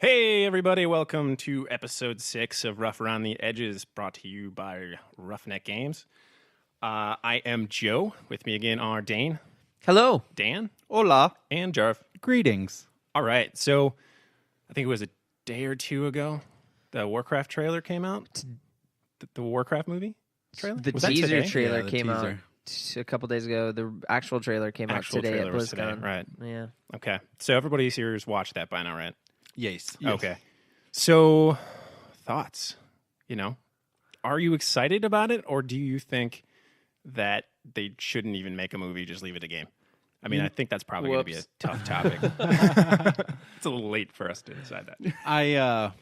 Hey, everybody, welcome to episode 6 of Rough Around the Edges, brought to you by Roughneck Games. I am Joe. With me again are Dane, Hello. Dan, Hola. and Jarv. Greetings. All right, so I think it was a day or two ago, the Warcraft trailer came out. The Warcraft movie trailer? The Was that teaser today? trailer Yeah, the came out teaser. a couple days ago. The actual trailer came Actual out today at trailer was today, BlizzCon. right. Yeah. Okay, so everybody's here has watched that by now, right? Yes. Okay. So, thoughts? Are you excited about it, or do you think that they shouldn't even make a movie, just leave it a game? I mean, I think that's probably going to be a tough topic. It's a little late for us to decide that.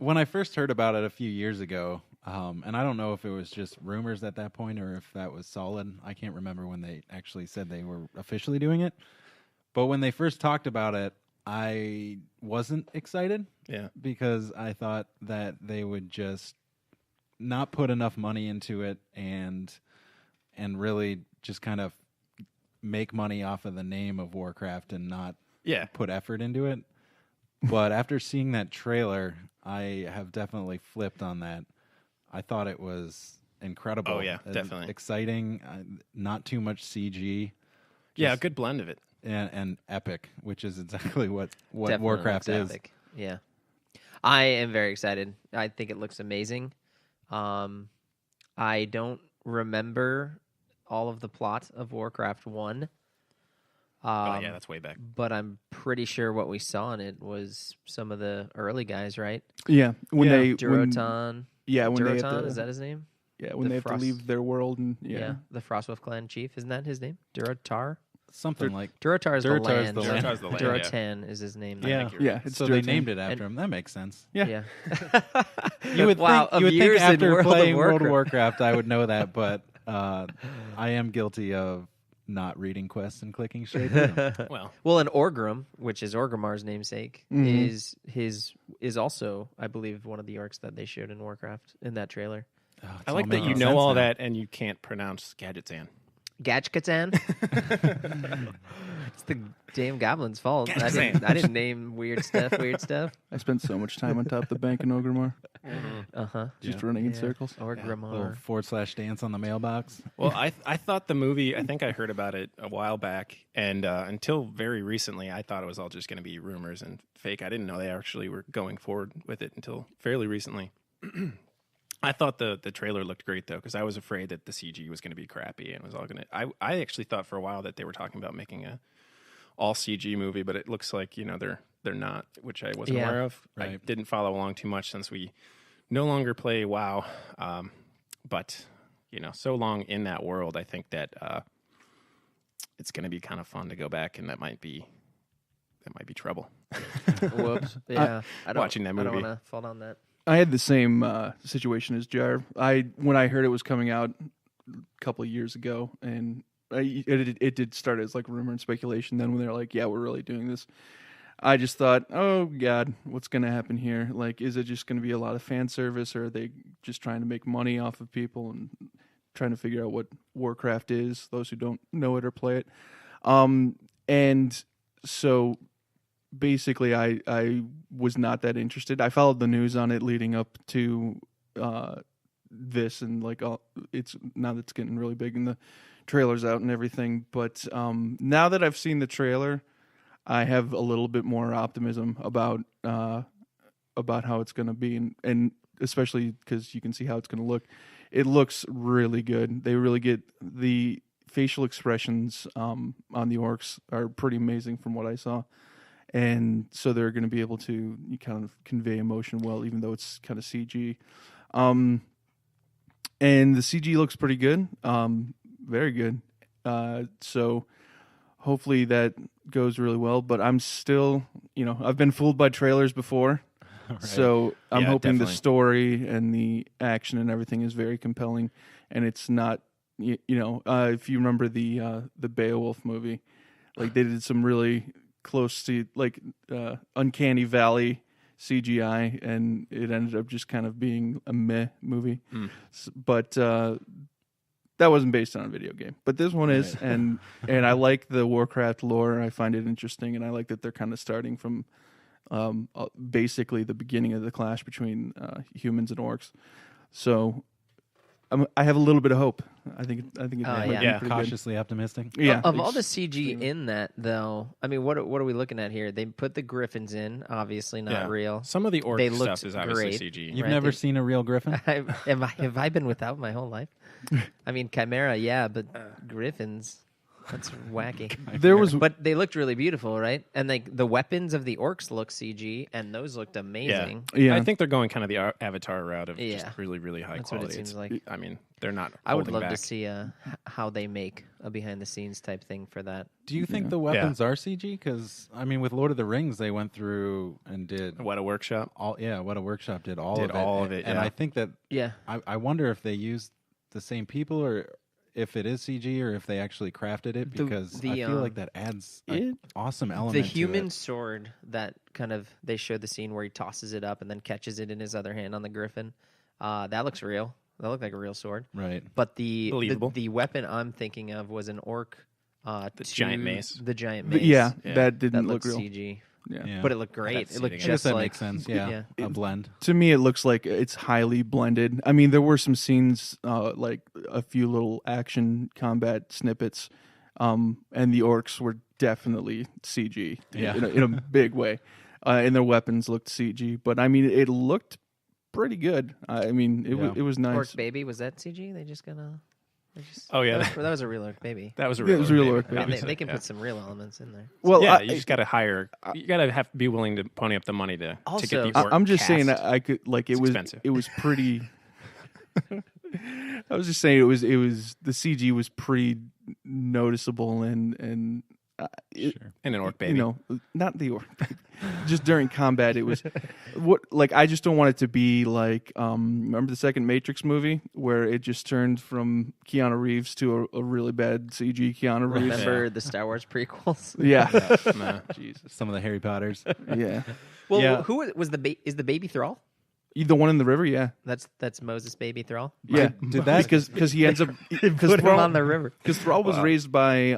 When I first heard about it a few years ago, and I don't know if it was just rumors at that point or if that was solid. I can't remember when they actually said they were officially doing it. But when they first talked about it, I wasn't excited. Yeah. Because I thought that they would just not put enough money into it and really just kind of make money off of the name of Warcraft and not put effort into it. But after seeing that trailer, I have definitely flipped on that. I thought it was incredible. Oh, yeah, definitely. Exciting, not too much CG. Yeah, a good blend of it. And epic, which is exactly what Definitely Warcraft looks is. epic. Yeah. I am very excited. I think it looks amazing. I don't remember all of the plot of Warcraft 1. Oh, yeah, that's way back. But I'm pretty sure what we saw in it was some of the early guys, right? Yeah, when they Durotan. when they have Durotan, to, is that his name? yeah when the they have Frost- to leave their world and The Frostwolf clan chief. Isn't that his name? Durotar? Something like Durotar is the Durotar's land. the land. Durotar's the land, Durotan is his name. Yeah. it's so they Durotan. named it after him. That makes sense. Yeah. You would Wow, think, of years in after World of playing World of Warcraft. Warcraft, I would know that, but I am guilty of not reading quests and clicking straight through them. Well, And Orgrim, which is Orgrimmar's namesake, is also, I believe, one of the orcs that they showed in Warcraft in that trailer. Oh, it's I all like that you making know sense all now. that and you can't pronounce Gadgetzan. Gachkatan? It's the damn goblin's fault. I didn't name weird stuff. I spent so much time on top of the bank in Ogrimmar, Uh-huh. just running in circles. Orgrimmar. Little / dance on the mailbox. Well, I thought the movie, I think I heard about it a while back, and until very recently, I thought it was all just going to be rumors and fake. I didn't know they actually were going forward with it until fairly recently. I thought the trailer looked great, though, because I was afraid that the CG was going to be crappy and was all going to... I actually thought for a while that they were talking about making a all CG movie, but it looks like, they're not, which I wasn't aware of. Right. I didn't follow along too much since we no longer play WoW. But, so long in that world, I think that it's going to be kind of fun to go back, and that might be trouble. Whoops. Yeah. Watching that I don't movie. want to fall down that. I had the same situation as Jar. When I heard it was coming out a couple of years ago, and it did start as like rumor and speculation. Then when they're like, "Yeah, we're really doing this," I just thought, "Oh God, what's going to happen here? Like, is it just going to be a lot of fan service, or are they just trying to make money off of people and trying to figure out what Warcraft is? Those who don't know it or play it." And so basically, I was not that interested. I followed the news on it leading up to this, and like it's now that's getting really big and the trailer's out and everything. But now that I've seen the trailer, I have a little bit more optimism about how it's going to be, and especially because you can see how it's going to look. It looks really good. They really get the facial expressions on the orcs are pretty amazing from what I saw. And so they're going to be able to kind of convey emotion well, even though it's kind of CG. And the CG looks pretty good, very good. So hopefully that goes really well. But I'm still, I've been fooled by trailers before. Right. So I'm Yeah, hoping definitely. the story and the action and everything is very compelling. And it's not, if you remember the Beowulf movie, like they did some really close to like Uncanny Valley CGI, and it ended up just kind of being a meh movie. But that wasn't based on a video game. But this one is, and I like the Warcraft lore. I find it interesting, and I like that they're kind of starting from basically the beginning of the clash between humans and orcs. So I have a little bit of hope. I think it might be pretty good. Cautiously optimistic. Yeah. Of all the CG in that, though, I mean, what are we looking at here? They put the griffins in, obviously not real. Some of the orc They stuff looked is obviously great. CG. You've Right, never they- seen a real griffin? Have I been without my whole life? I mean, Chimera, yeah, but griffins, that's wacky. There was But they looked really beautiful, right? And like the weapons of the orcs look CG, and those looked amazing. Yeah. I think they're going kind of the Avatar route of Yeah. just really, really high That's what it quality. seems like. I mean, they're not. I would holding love back. to see how they make a behind the scenes type thing for that. Do you think the weapons are CG? Because I mean, with Lord of the Rings, they went through and did What a workshop. all. Yeah, what a workshop did all Did of it. all of it, And yeah. I think that Yeah. I wonder if they used the same people or if it is CG or if they actually crafted it, because I feel like that adds an awesome element. The to human it. sword that kind of they showed the scene where he tosses it up and then catches it in his other hand on the griffin. That looks real. That looked like a real sword. Right. But the Believable. the weapon I'm thinking of was an orc. The giant mace. The giant mace. Yeah, Yeah. that didn't that look looked real. CG. Yeah. But it looked great. I'd It see looked it I again. guess just that like makes sense. Yeah, Yeah. a blend. To me, it looks like it's highly blended. I mean, there were some scenes, like a few little action combat snippets, and the orcs were definitely CG in a big way, and their weapons looked CG. But I mean, it looked pretty good. I mean, it was nice. Orc baby, was that CG? They just gonna. Oh, yeah. that was a real orc baby. That was a Yeah, real. it was a real orc I mean, baby. they can put some real elements in there. Well, Yeah, you just got to hire. You got to be willing to pony up the money to Also, get the orc I'm just saying cast. that I could like It's expensive. it was pretty. I was just saying it was the CG was pretty noticeable and and an orc baby. you know, not the orc baby. Just during combat it was what like I just don't want it to be like remember the second Matrix movie where it just turned from Keanu Reeves to a really bad CG Keanu Reeves. Remember the Star Wars prequels? Yeah. Nah. Jesus. Some of the Harry Potters. Yeah. Well, Yeah. who was is the baby Thrall? The one in the river, yeah. That's Moses' baby Thrall. Yeah. Did that- because he ends up because Put him on the river. Because Thrall was raised by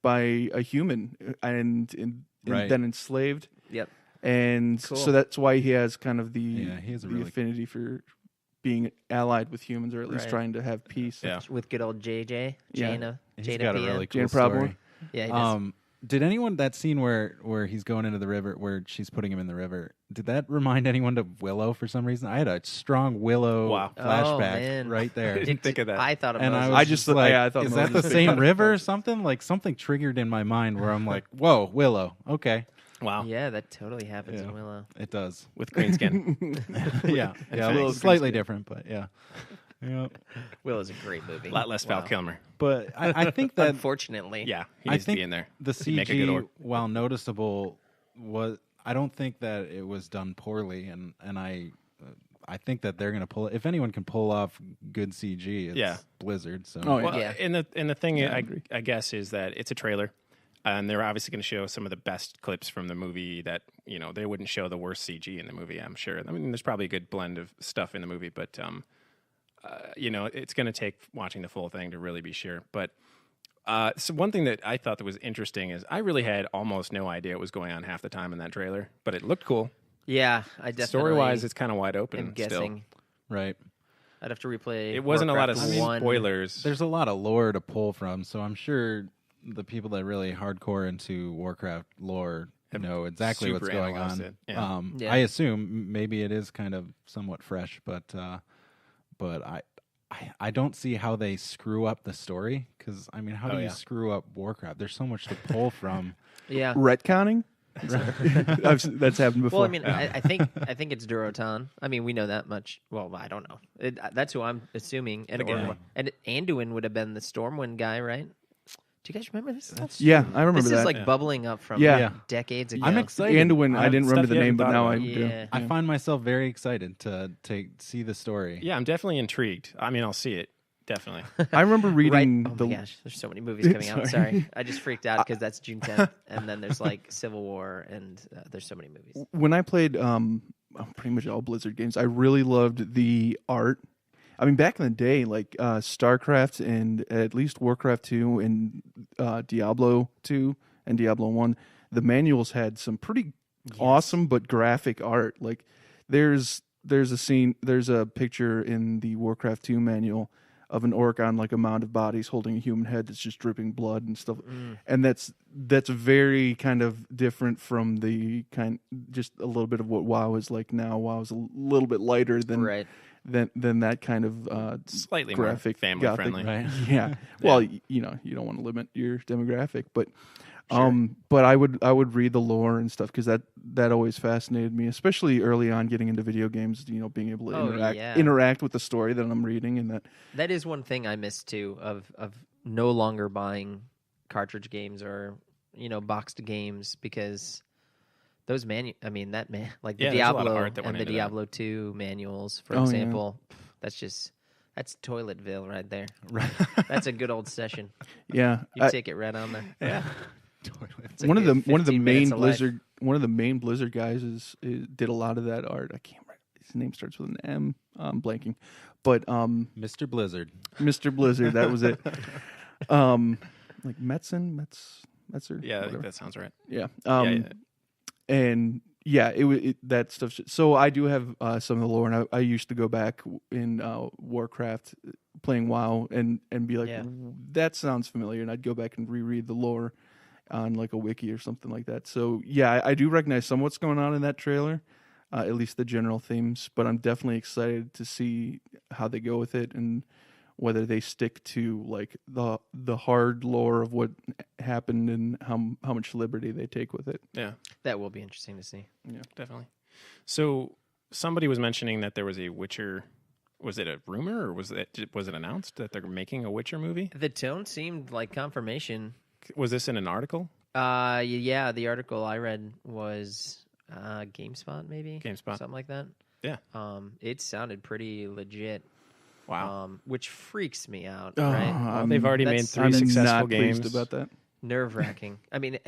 a human and Right. then enslaved, Yep. and Cool. so that's why he has kind of He has a the really affinity for being allied with humans, or at least Right. trying to have peace. Yeah. With good old JJ. Yeah. Jaina. he's Jaina got a Pia. really cool Jane story. Probler. Yeah, he does. Did anyone that scene where he's going into the river, where she's putting him in the river, did that remind anyone of Willow for some reason? I had a strong Willow Wow. flashback Oh, man. right there. I didn't think of that. I thought of And Moses. I was I just just like, yeah, I thought is that the Moses- same river or something? Like something triggered in my mind where I'm like, whoa, Willow. Okay, Wow. Yeah, that totally happens Yeah. in Willow. it does. With green skin. yeah, yeah, a little slightly different, but yeah. Yeah. Willow's a great movie. A lot less Val Kilmer. But I think that Unfortunately. Yeah, he I needs to think be in there. the He'd make a good orc. CG, while noticeable, I don't think that it was done poorly, and I think that they're going to pull. If anyone can pull off good CG, it's Yeah. Blizzard. So Oh, yeah. Well, Yeah. and the thing Yeah, I I agree. guess is that it's a trailer, and they're obviously going to show some of the best clips from the movie. That they wouldn't show the worst CG in the movie. I'm sure. I mean, there's probably a good blend of stuff in the movie, but it's going to take watching the full thing to really be sure. But so one thing that I thought that was interesting is I really had almost no idea what was going on half the time in that trailer, but it looked cool. Yeah, I definitely. Story wise, it's kind of wide open. am Still. guessing. right. I'd have to replay. It wasn't a lot of Warcraft 1. spoilers. There's a lot of lore to pull from, so I'm sure the people that really hardcore into Warcraft lore know exactly what's super going analyzed on. it, yeah. Yeah. I assume maybe it is kind of somewhat fresh, but I don't see how they screw up the story, because I mean, how do you yeah. screw up Warcraft? There's so much to pull from. Yeah. Retconning. That's happened before. Well, I mean, I think it's Durotan. I mean, we know that much. Well, I don't know. That's who I'm assuming. And Again. and Anduin would have been the Stormwind guy, right? Do you guys remember this? yeah, I remember This that. is like bubbling up from Yeah. decades ago. I'm excited. Anduin, I didn't remember stuff the you name, but hadn't now thought I about. do. Yeah. I find myself very excited to see the story. Yeah, I'm definitely intrigued. I mean, I'll see it. Definitely. I remember Right. reading Oh the. my gosh, there's so many movies coming out. Sorry, I just freaked out because that's June 10th, and then there's like Civil War, and there's so many movies. When I played pretty much all Blizzard games, I really loved the art. I mean, back in the day, like StarCraft and at least Warcraft 2 and Diablo 2 and Diablo 1, the manuals had some pretty awesome but graphic art. Like there's a picture in the Warcraft 2 manual of an orc on like a mound of bodies holding a human head that's just dripping blood and stuff. And that's very kind of different from the just a little bit of what WoW is like now. WoW is a little bit lighter than that kind of slightly graphic, more family gothic. friendly. Right? Yeah. Well, you don't want to limit your demographic, but but I would read the lore and stuff because that always fascinated me, especially early on getting into video games. Being able to interact with the story that I'm reading, and that is one thing I miss too of no longer buying cartridge games or boxed games because those like the Diablo and the Diablo 2 manuals, for example, that's Toiletville right there. Right, that's a good old session. Yeah, you take it right on there. Yeah. One of the main Blizzard guys did a lot of that art. I can't remember. His name starts with an M. I'm blanking, but Mr. Blizzard. Mr. Blizzard, that was it. Like Metzer. Yeah, I think that sounds right. Yeah. And yeah, that stuff. So I do have some of the lore, and I used to go back in Warcraft playing WoW and be like, that sounds familiar, and I'd go back and reread the lore on like a wiki or something like that. So yeah, I do recognize some what's going on in that trailer, at least the general themes, but I'm definitely excited to see how they go with it and whether they stick to like the hard lore of what happened and how much liberty they take with it. Yeah. That will be interesting to see. Yeah, definitely. So somebody was mentioning that there was a Witcher. Was it a rumor or was it announced that they're making a Witcher movie? The tone seemed like confirmation. Was this in an article? Yeah, the article I read was GameSpot, maybe? GameSpot. Something like that. Yeah. It sounded pretty legit. Wow. Which freaks me out, Oh, right? Well, they've already made 3 I'm successful not games. pleased about that. Nerve-wracking. I mean,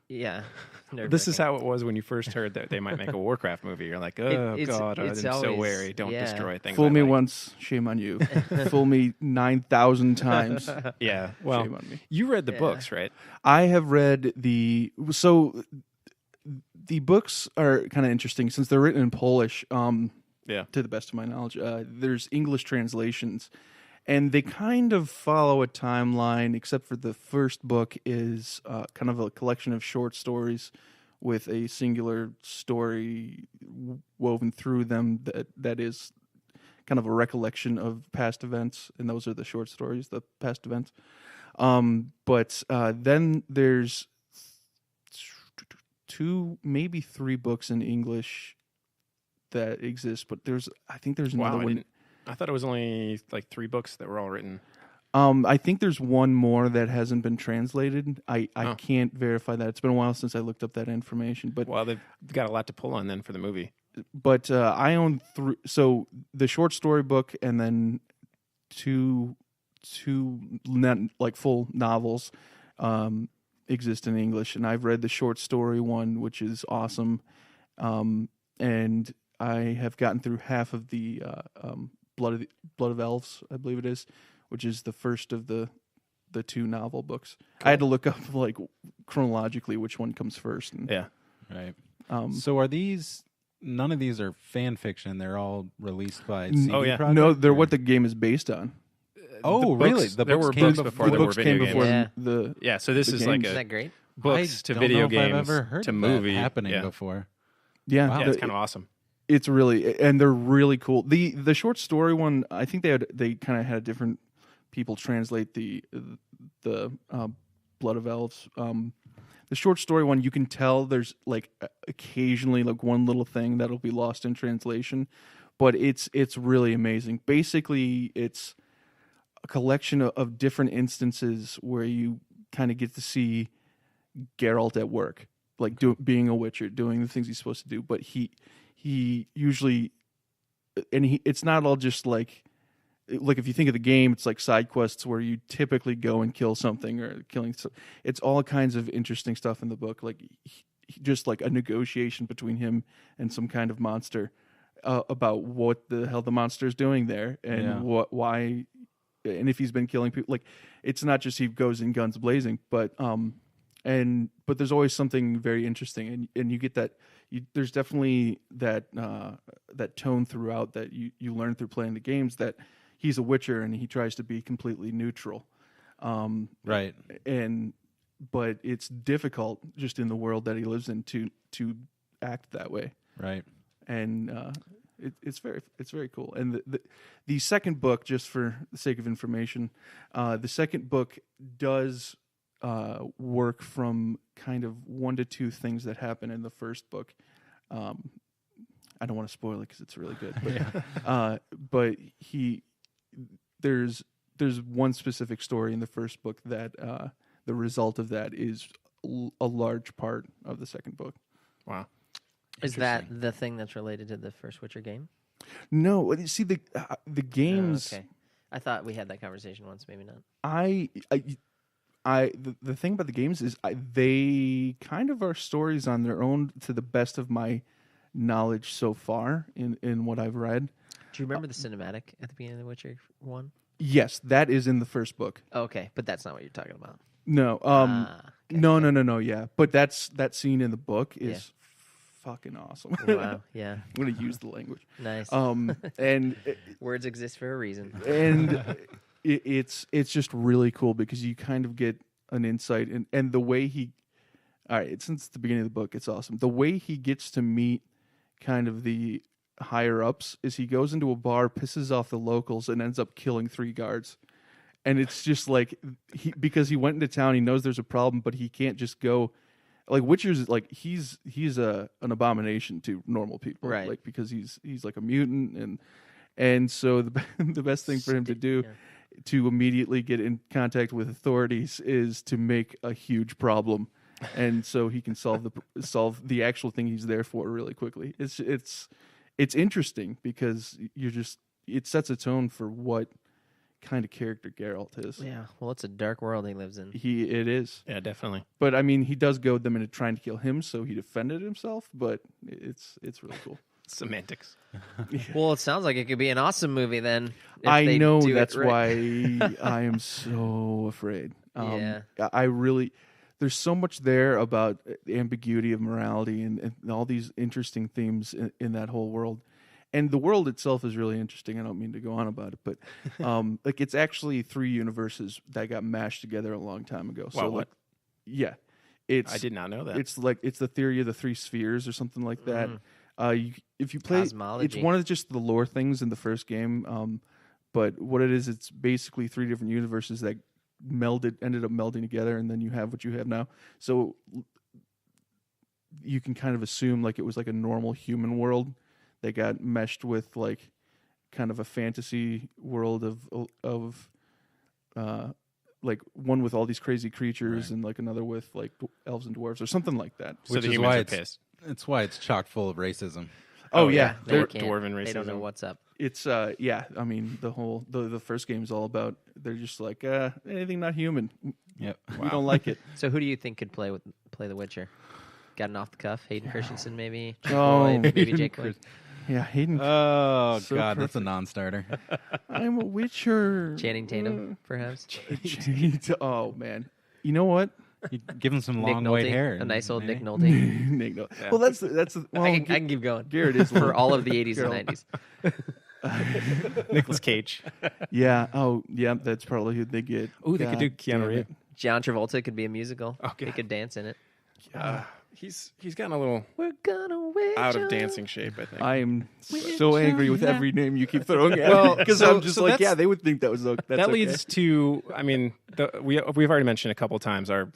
yeah. This is how it was when you first heard that they might make a Warcraft movie. You're like, oh, God, I'm so wary. Don't destroy things. Fool me once, shame on you. Fool me 9,000 times. Yeah, well, shame on me. You read the books, right? I have read so the books are kind of interesting since they're written in Polish. To the best of my knowledge, there's English translations, and they kind of follow a timeline, except for the first book is kind of a collection of short stories with a singular story woven through them that is kind of a recollection of past events, and those are the short stories, the past events. But then there's 2, maybe 3 books in English that exist, but I think there's another one. I thought it was only like 3 books that were all written. I think there's one more that hasn't been translated. I can't verify that. It's been a while since I looked up that information. But they've got a lot to pull on then for the movie. But I own 3. So the short story book and then two like full novels exist in English, and I've read the short story one, which is awesome. And I have gotten through half of the Blood of Elves, I believe it is, which is the first of the 2 novel books. Cool. I had to look up like chronologically which one comes first. And, yeah, right. So are these? None of these are fan fiction. They're all released by CD Projekt? No, they're what the game is based on. Oh, really? There were books before there were video games. Yeah, so this is like Isn't that great? Books to video games I've ever heard to of movie that happening before. Yeah, wow. It's kind of awesome. It's really, and they're really cool. The short story one, I think they kind of had different people translate the Blood of Elves. The short story one, you can tell there's like occasionally like one little thing that'll be lost in translation, but it's really amazing. Basically, it's a collection of different instances where you kind of get to see Geralt at work, like being a Witcher, doing the things he's supposed to do. But he usually, and it's not all just like if you think of the game, it's like side quests where you typically go and kill something or killing. It's all kinds of interesting stuff in the book, like just like a negotiation between him and some kind of monster about what the hell the monster is doing there and why, and if he's been killing people. Like it's not just he goes in guns blazing, but there's always something very interesting, and you get there's definitely that that tone throughout that you learn through playing the games, that he's a Witcher and he tries to be completely neutral. Right. But it's difficult just in the world that he lives in to act that way. Right. And it's very cool. And the second book, just for the sake of information, the second book does work from kind of 1 to 2 things that happen in the first book. I don't want to spoil it because it's really good. But there's one specific story in the first book that the result of that is a large part of the second book. Wow. Is that the thing that's related to the first Witcher game? No, you see the games. Okay, I thought we had that conversation once. Maybe not. The thing about the games is they kind of are stories on their own, to the best of my knowledge so far in what I've read. Do you remember the cinematic at the beginning of The Witcher 1? Yes, that is in the first book. Okay, but that's not what you're talking about. No, okay. No. Yeah, but that scene in the book is fucking awesome. Wow, yeah. I'm gonna use the language. Nice. And words exist for a reason. And it's just really cool because you kind of get an insight, and the way since the beginning of the book, it's awesome. The way he gets to meet kind of the higher ups is he goes into a bar, pisses off the locals, and ends up killing 3 guards. And it's just like because he went into town, he knows there's a problem, but he can't just go. Like Witcher's like he's an abomination to normal people, right? Like because he's like a mutant, and so the best thing for him to do to immediately get in contact with authorities is to make a huge problem, and so he can solve the actual thing he's there for really quickly. It's interesting because it sets a tone for what kind of character Geralt is. Yeah, well, it's a dark world he lives in. It is. Yeah, definitely. But I mean, he does goad them into trying to kill him, so he defended himself. But it's really cool. Semantics. Well, it sounds like it could be an awesome movie then. I know that's why I am so afraid. I really. There's so much there about the ambiguity of morality and all these interesting themes in that whole world. And the world itself is really interesting. I don't mean to go on about it, but like it's actually 3 universes that got mashed together a long time ago. Wow, so what? Yeah, I did not know that. It's the theory of the 3 spheres or something like that. If you play, Cosmology. it's one of just the lore things in the first game. But what it is, it's basically 3 different universes that ended up melding together, and then you have what you have now. So you can kind of assume like it was like a normal human world. They got meshed with like kind of a fantasy world of like one with all these crazy creatures, and like another with like elves and dwarves or something like that. So the humans are pissed. It's why it's chock full of racism. Oh yeah, they're dwarven racism. They don't know what's up. It's yeah. I mean, the first game is all about. They're just like anything not human. Yep, we don't like it. So who do you think could play The Witcher? Got an off the cuff, Hayden Christensen maybe. Maybe Jake Lloyd. Yeah, Hayden. Oh so God, perfect. That's a non-starter. I'm a Witcher. Channing Tatum, perhaps. Oh man, you know what? You give him some Nick long Nolte, white hair. a nice old maybe. Nick Nolte. Nick Nolte. Yeah. Well, that's well, I can keep going. Garrett is for all of the 80s and 90s. Nicolas Cage. Yeah. Oh, yeah. That's probably who they get. Oh, they could do Keanu Reeves. John Travolta could be a musical. Okay. He could dance in it. He's gotten a little We're gonna wait out of dancing shape, I think. I am so angry with every name you keep throwing at Well, me because so- I'm just so like, that's- yeah, they would think that was okay. That leads to, I mean, we've already mentioned a couple times our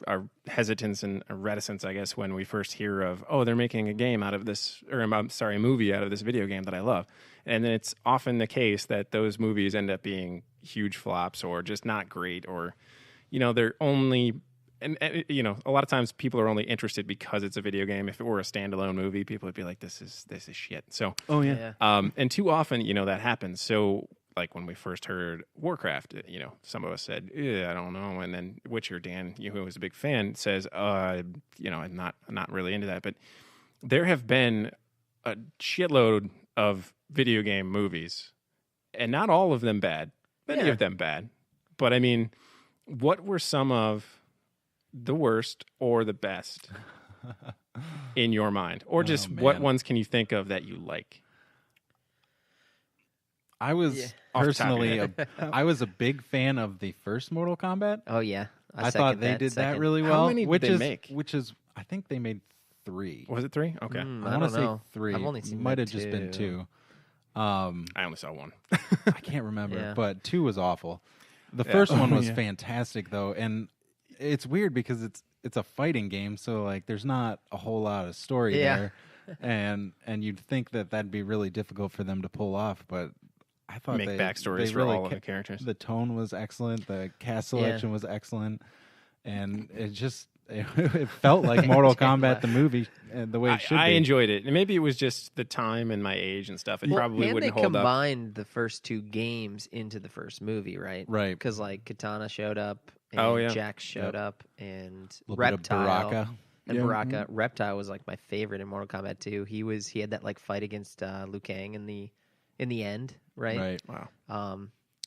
hesitance and reticence, I guess, when we first hear of, they're making a game out of this, or I'm sorry, a movie out of this video game that I love. And then it's often the case that those movies end up being huge flops or just not great, or, they're only... And a lot of times people are only interested because it's a video game. If it were a standalone movie, people would be like, "This is shit." So, and too often, that happens. So, like when we first heard Warcraft, some of us said, "I don't know," and then Witcher, Dan, who was a big fan, says, I'm not really into that." But there have been a shitload of video game movies, and not all of them bad. Many of them bad. But I mean, what were some of the worst or the best in your mind, or just what ones can you think of that you like? I was personally, I was a big fan of the first Mortal Kombat. Oh yeah, I thought they did that really well. How many did they make? Which is, I think they made 3. Was it 3? Okay, I want to say 3. I've only seen might have just been 2. I only saw 1. I can't remember, but 2 was awful. The first one was fantastic though, and it's weird because it's a fighting game, so like there's not a whole lot of story there, and you'd think that that'd be really difficult for them to pull off, but I thought make backstories for really all of the characters. The tone was excellent, the cast selection was excellent, and it just it felt like Mortal Kombat the movie the way it should be. I enjoyed it, and maybe it was just the time and my age and stuff. It probably wouldn't hold up. And they combined the first 2 games into the first movie, right? Right. Because like Katana showed up, and Jax showed up, and Reptile. Baraka. And Baraka. Reptile was like my favorite in Mortal Kombat 2. He had that like fight against Liu Kang in the end, right? Right. Wow.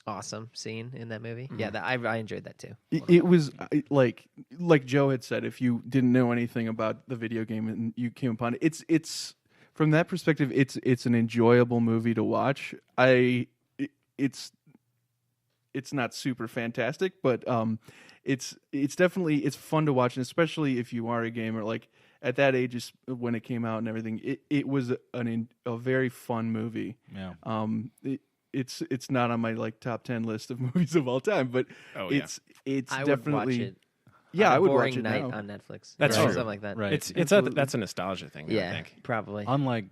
Awesome scene in that movie. Yeah, I enjoyed that too. It was like Joe had said, if you didn't know anything about the video game and you came upon it, it's from that perspective, it's an enjoyable movie to watch. It's not super fantastic, but it's definitely it's fun to watch, and especially if you are a gamer. Like at that age, when it came out and everything, it was a very fun movie. Yeah. It's not on my like top 10 list of movies of all time, but it's I definitely would watch it. Yeah, I would watch boring it night now. on Netflix. That's or true. something like that. Right. That's a nostalgia thing. I think. Probably. Unlike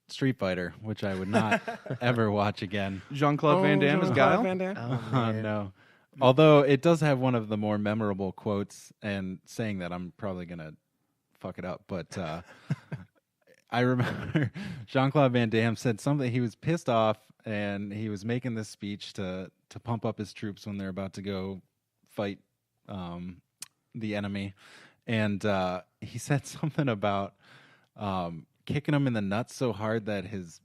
Street Fighter, which I would not ever watch again. Jean-Claude Van Damme as Guile. Van Damme? Oh, man. No. Although it does have one of the more memorable quotes, and saying that I'm probably going to fuck it up, but I remember Jean-Claude Van Damme said something. He was pissed off, and he was making this speech to pump up his troops when they're about to go fight the enemy. And he said something about kicking him in the nuts so hard that his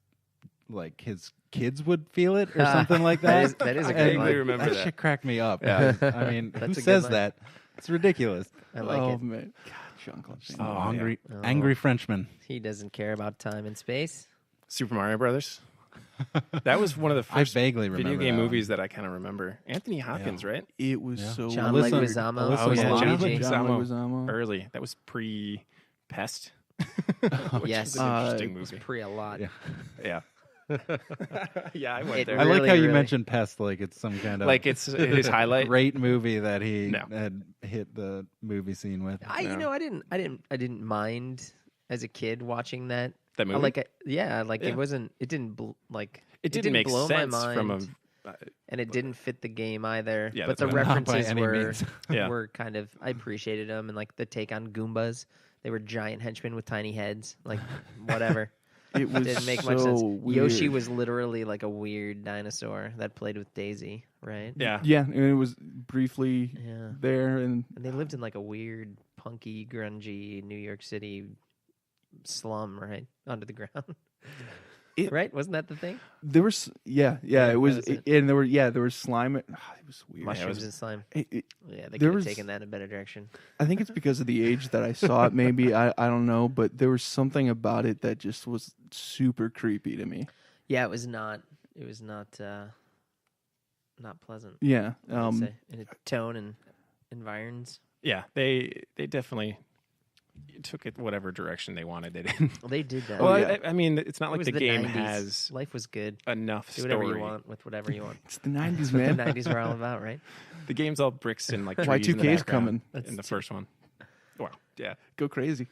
kids would feel it or something like that. That is a I good line. remember that that. shit cracked me up. Yeah. I mean, That's who a good says line. that? It's ridiculous. I like it. Man, God, Jean-Claude Van Oh, Damme. angry Frenchman. He doesn't care about time and space. Super Mario Brothers. That was one of the I first vaguely video remember game that movies that I kind of remember. Anthony Hopkins, right? It was so John Alyssa- Leguizamo. Alyssa Oh, yeah, Milano. John Luigi. John Leguizamo. Leguizamo. Early. That was pre-Pest. Yes. Which is an interesting It's movie. pre a lot. Yeah. Yeah. Yeah, I went It there. I like how you really- mentioned Pest like it's some kind of Like it's his highlight. great movie that he No. had hit the movie scene with. I didn't mind as a kid watching that. That movie. It wasn't. It didn't it didn't make blow sense my mind, from a. and it didn't fit the game either. Yeah, but that's the what I meant. Not by references any were means. Yeah. were kind of. I appreciated them, and like the take on Goombas. They were giant henchmen with tiny heads. Like whatever. It was Didn't make so much sense. weird. Yoshi was literally like a weird dinosaur that played with Daisy, right? Yeah. Yeah, and it was briefly Yeah. there, and And they lived in like a weird, punky, grungy New York City slum, right? Under the ground. Right? Wasn't that the thing? there was it was, was it. and there was slime. It was weird. Mushrooms and slime. It- Yeah, they there could have was- taken that in a better direction. I think it's because of the age that I saw it. Maybe I don't know, but there was something about it that just was super creepy to me. Yeah, it was not pleasant. Yeah, I'd say, in its tone and environs. Yeah, they definitely took it whatever direction they wanted it in. Well, they did that. Well, yeah. I mean, it's not It like was the game 90s. has Life was good. enough Do whatever story. you want with whatever you want. it's the '90s, That's what the man. 90s were all about, right? The game's all bricks and like trees in the Y2K is background coming. in the first one. Wow. Yeah. Go crazy.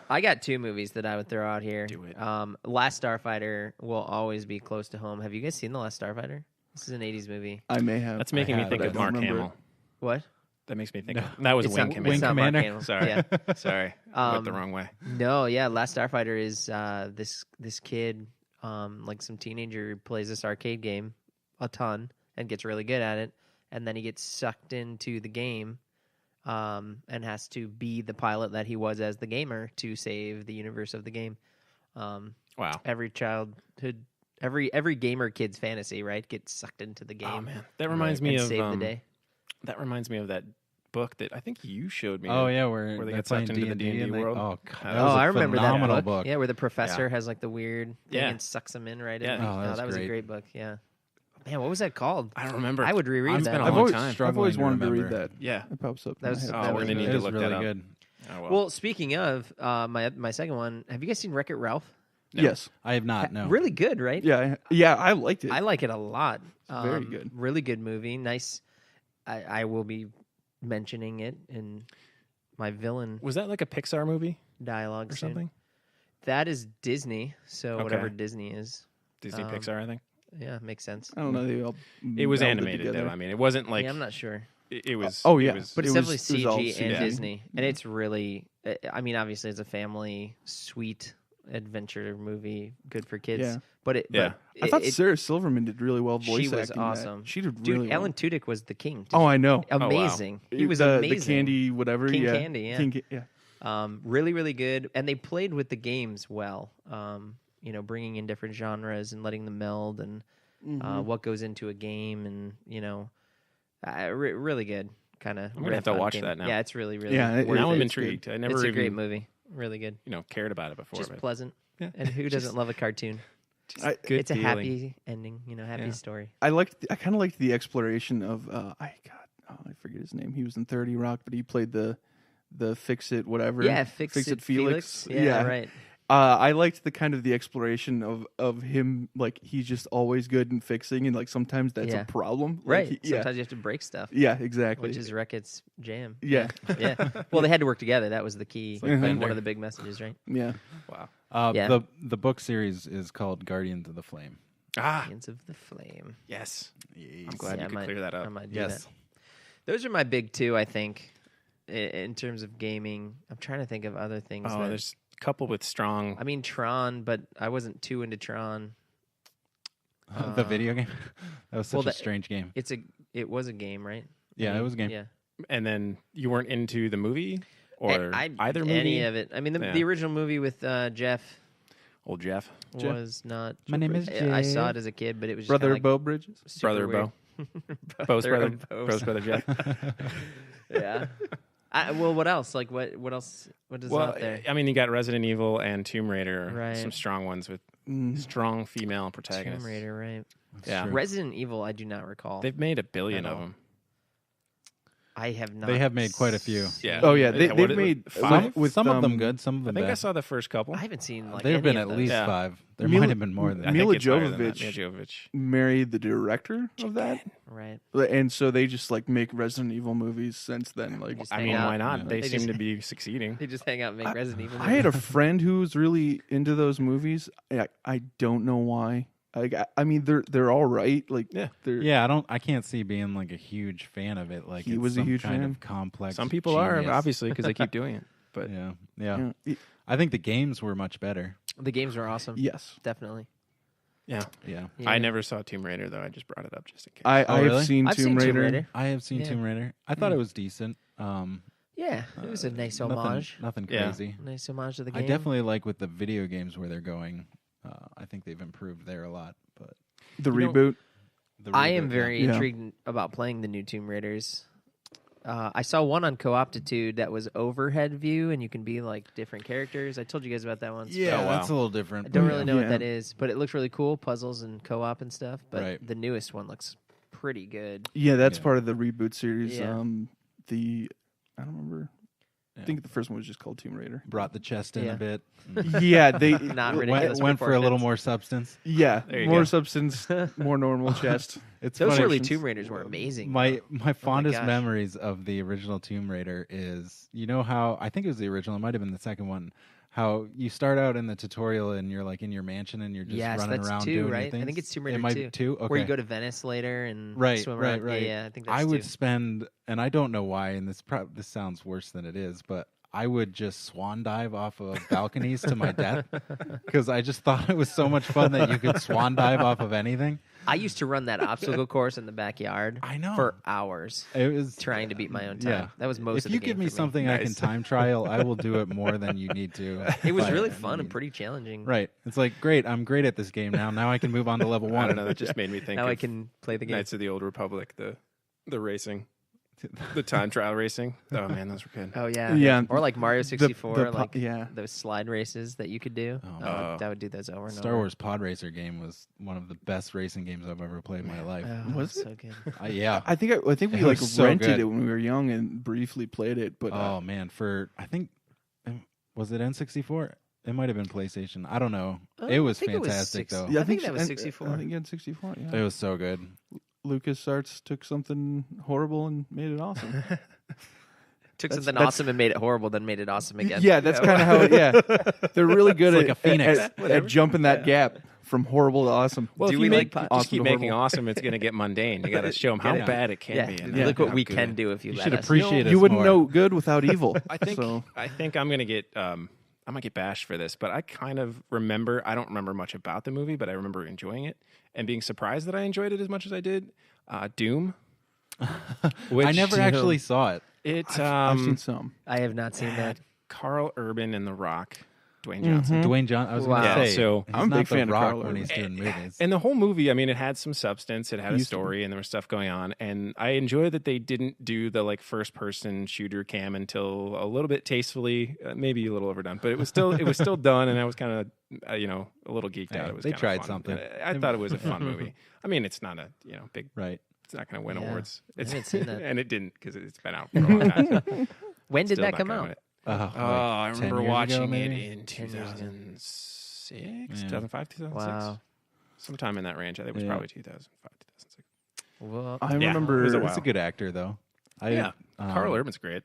I got 2 movies that I would throw out here. Do it. Last Starfighter will always be close to home. Have you guys seen The Last Starfighter? This is an 80s movie. I may have. That's making me have, think but I of don't Mark remember Hamill. What? That makes me think of that was It's Wing not- Commander. it's not Mark Commander? Hamill. Sorry. Yeah. Sorry. Went the wrong way. No, yeah, Last Starfighter is this kid, like some teenager who plays this arcade game a ton and gets really good at it, and then he gets sucked into the game, and has to be the pilot that he was as the gamer to save the universe of the game. Wow. Every childhood, every gamer kid's fantasy, right? Get sucked into the game. Oh man, that reminds me and of save the day. That reminds me of that book that I think you showed me. Oh yeah, where they they're get playing sucked into the D&D world. Oh, God, that Oh, was a I remember that phenomenal book. Yeah, where the professor has like the weird thing Yeah. and sucks them in right Yeah. in. Oh, that was a great. great book. Yeah. Man, what was that called? I don't remember. I would reread It's that. been a I've long always, time. I've always Struggling to wanted to read remember. that. Yeah. It pops up. That was- in my Oh, head. we're gonna need It to was look really that up. good. Oh, Well, speaking of my second one, have you guys seen Wreck-It Ralph? No. Yes. I have not. No. Really good, right? Yeah. I liked it. I like it a lot. Very good. Really good movie. Nice. I will be mentioning it in my villain was that like a Pixar movie dialogue or soon. something? That is Disney, so Okay. whatever Disney is. Disney Um, Pixar, I think. Yeah, makes sense. I don't know. They all It was melded animated together. though. I mean, it wasn't like yeah, I'm not sure. it was. Oh, yeah. it was, But it's It definitely was- it was all CG and CG. Disney, and it's really. I mean, obviously, it's a family sweet adventure movie, good for kids. Yeah. But it. Yeah. But I thought it, Sarah Silverman did really well voice she was acting awesome. that. She did dude, really Alan well. Tudyk was the king. Did Oh, you- I know. amazing. He was the, amazing. The candy, whatever. King yeah. Candy, yeah. Yeah. Really, really good, and they played with the games well. Bringing in different genres and letting them meld, and what goes into a game, and really good. Kind of. I'm gonna have to watch that now. Yeah, it's really, really. Yeah, worth now I'm it. intrigued. I never It's a even great movie. Really good. cared about it before. Just but pleasant. Yeah. And who doesn't love a cartoon? good It's a feeling. happy ending. Happy Yeah. story. I kind of liked the exploration of I forget his name. He was in 30 Rock, but he played the Fix It whatever. Yeah, Fix It Felix. Yeah, right. I liked the exploration of him, like he's just always good in fixing, and like sometimes that's Yeah. a problem. Like, Right. yeah. Sometimes you have to break stuff, Yeah, exactly. which is Wreck-It's jam. yeah, Yeah. Well, they had to work together. That was the key. like Like Thunder. one of the big messages, right? yeah. Wow. Yeah. The book series is called Guardians of the Flame. Ah, Hands of the Flame. yes. Yes. I'm glad Yeah, you could clear that I up. might do Yes. that. Those are my big two, I think, in terms of gaming. I'm trying to think of other things. Oh, there's a couple with strong. I mean, Tron, but I wasn't too into Tron. The video game. That was such well, a strange game. It was a game, right? Yeah, it was a game. Yeah. And then you weren't into the movie or either movie. Any of it. I mean, Yeah. the original movie with Jeff Old Jeff, was not. My name is I saw Jeff. it as a kid, but it was just Brother kinda like Bo Bridges. super brother weird. Bo, Bo's brother, Bo's. Bo's brother Jeff. Yeah. Well, what else? Like, what else? What is out there? I mean, you got Resident Evil and Tomb Raider, Right. some strong ones with Mm. strong female protagonists. Tomb Raider, right? Yeah. true. Resident Evil, I do not recall. They've made 1 billion At of all. them. I have not. They have made quite a few. Yeah. Oh yeah, What they've is it, made 5? with some of them good, some of I them think bad. I saw the first couple. I haven't seen like. There have any been of at those. least Yeah. 5. There Mila- might have been more than I that. think Mila it's higher than that. Jovovich. Mila Jovovich. married the director of that, Right. and so they just like make Resident Evil movies since then. Like Just I hang mean, out. why not? Yeah. They They seem just- to be succeeding. They just hang out and make Resident Evil. I had a friend who was really into those movies. I don't know why. I mean, they're all right. Like Yeah. they're Yeah, I can't see being like a huge fan of it. Like He it's was a some huge kind fan. of complex. Some people are genius. obviously because they keep doing it. But Yeah. yeah. I think the games were much better. The games were awesome. Yes, Definitely. yeah, Yeah. Yeah. I never saw Tomb Raider though. I just brought it up just in case. I Oh, have really? seen I've Tomb seen Raider. Tomb Raider. I have seen Yeah. Tomb Raider. I thought it was decent. Yeah, it was a nice homage. Nothing Yeah. crazy. Nice homage to the game. I definitely like with the video games where they're going. I think they've improved there a lot. But The You know- reboot. the I reboot, am very Yeah. intrigued about playing the new Tomb Raiders. I saw one on Co-optitude that was overhead view, and you can be like different characters. I told you guys about that once. Yeah, Oh, wow. that's a little different. I don't but really yeah. know what Yeah. that is, but it looks really cool, puzzles and co-op and stuff. But Right. the newest one looks pretty good. Yeah, that's Yeah. part of the reboot series. Yeah. I don't remember. I Yeah. think the first one was just called Tomb Raider. Brought the chest in Yeah. a bit. Yeah, they Not Went, ridiculous. went for a little proportions. more substance. yeah, There you more go. substance, more normal chest. It's Those funny. early Tomb Raiders were amazing. My fondest gosh. memories of the original Tomb Raider is, you know how I think it was the original, it might have been the second one. How you start out in the tutorial and you're like in your mansion and you're just Yes, running that's around 2, doing right? your things. I think it's Tomb It Raider might 2. be 2. Okay. Where you go to Venice later and Right, swim right, around. right. Yeah, I think that's I would 2. spend, and I don't know why, and this sounds worse than it is, but I would just swan dive off of balconies to my death because I just thought it was so much fun that you could swan dive off of anything. I used to run that obstacle course in the backyard. I know. For hours, It was trying to beat my own time. Yeah. That was most If of the you game give me for something I can Nice. time trial, I will do it more than you need to. It was But, really I fun mean, and pretty challenging. Right. It's like, great, I'm great at this game now. Now I can move on to level 1. I don't know. That just made me think. Now of I can play the game. Knights of the Old Republic, the racing. The time trial racing. Oh man, those were good. Oh yeah, Yeah. Or like Mario 64, like yeah. those slide races that you could do. I would do those over and over. Star Wars Pod Racer game was one of the best racing games I've ever played in my life. Was it? So good. Yeah. I think we It like was so rented good. it when we were young and briefly played it. But Oh man, I think was it N64? It might have been PlayStation. I don't know. It was I think it was fantastic though. I think that was 64. I think it had 64. Yeah. It was so good. LucasArts took something horrible and made it awesome. Took something awesome and made it horrible, then made it awesome again. Yeah, that's kind of how. They're really good It's like a phoenix. at jumping that gap from horrible to awesome. Well, Do if we you make just awesome keep to making horrible? awesome, it's going to get mundane. You got to show them how bad it can be. And Look what how we good. can do if you You let should us. appreciate us You wouldn't more. know good without evil. I think So. I'm going to get I might get bashed for this, but I kind of remember. I don't remember much about the movie, but I remember enjoying it and being surprised that I enjoyed it as much as I did. Doom. I never actually saw it. I've seen some. I have not seen that. Carl Urban and The Rock, Dwayne Johnson. Dwayne Johnson. I was Wow. going to Yeah, say. so he's I'm a not big the fan of Rock Carl when Urban. he's doing movies. And the whole movie, I mean, it had some substance. It had a Used to. story, and there was stuff going on. And I enjoyed that they didn't do the like first-person shooter cam until a little bit tastefully, maybe a little overdone, but it was still done. And I was kind of a little geeked out. Hey, It was they kinda tried fun. something. I thought it was a fun movie. I mean, it's not a big. Right. It's not going to win Yeah. awards. I haven't seen that. And it didn't because it's been out for a long time. When did Still that not come gonna out? win it. Oh, I like 10 remember years ago, watching it maybe? in 10 years ago. 2006, Yeah. 2005, 2006. Wow. Sometime in that range. I think it was Yeah. probably 2005, 2006. Well, I Yeah, remember. it was a while. He's a good actor, though. Carl Urban's great.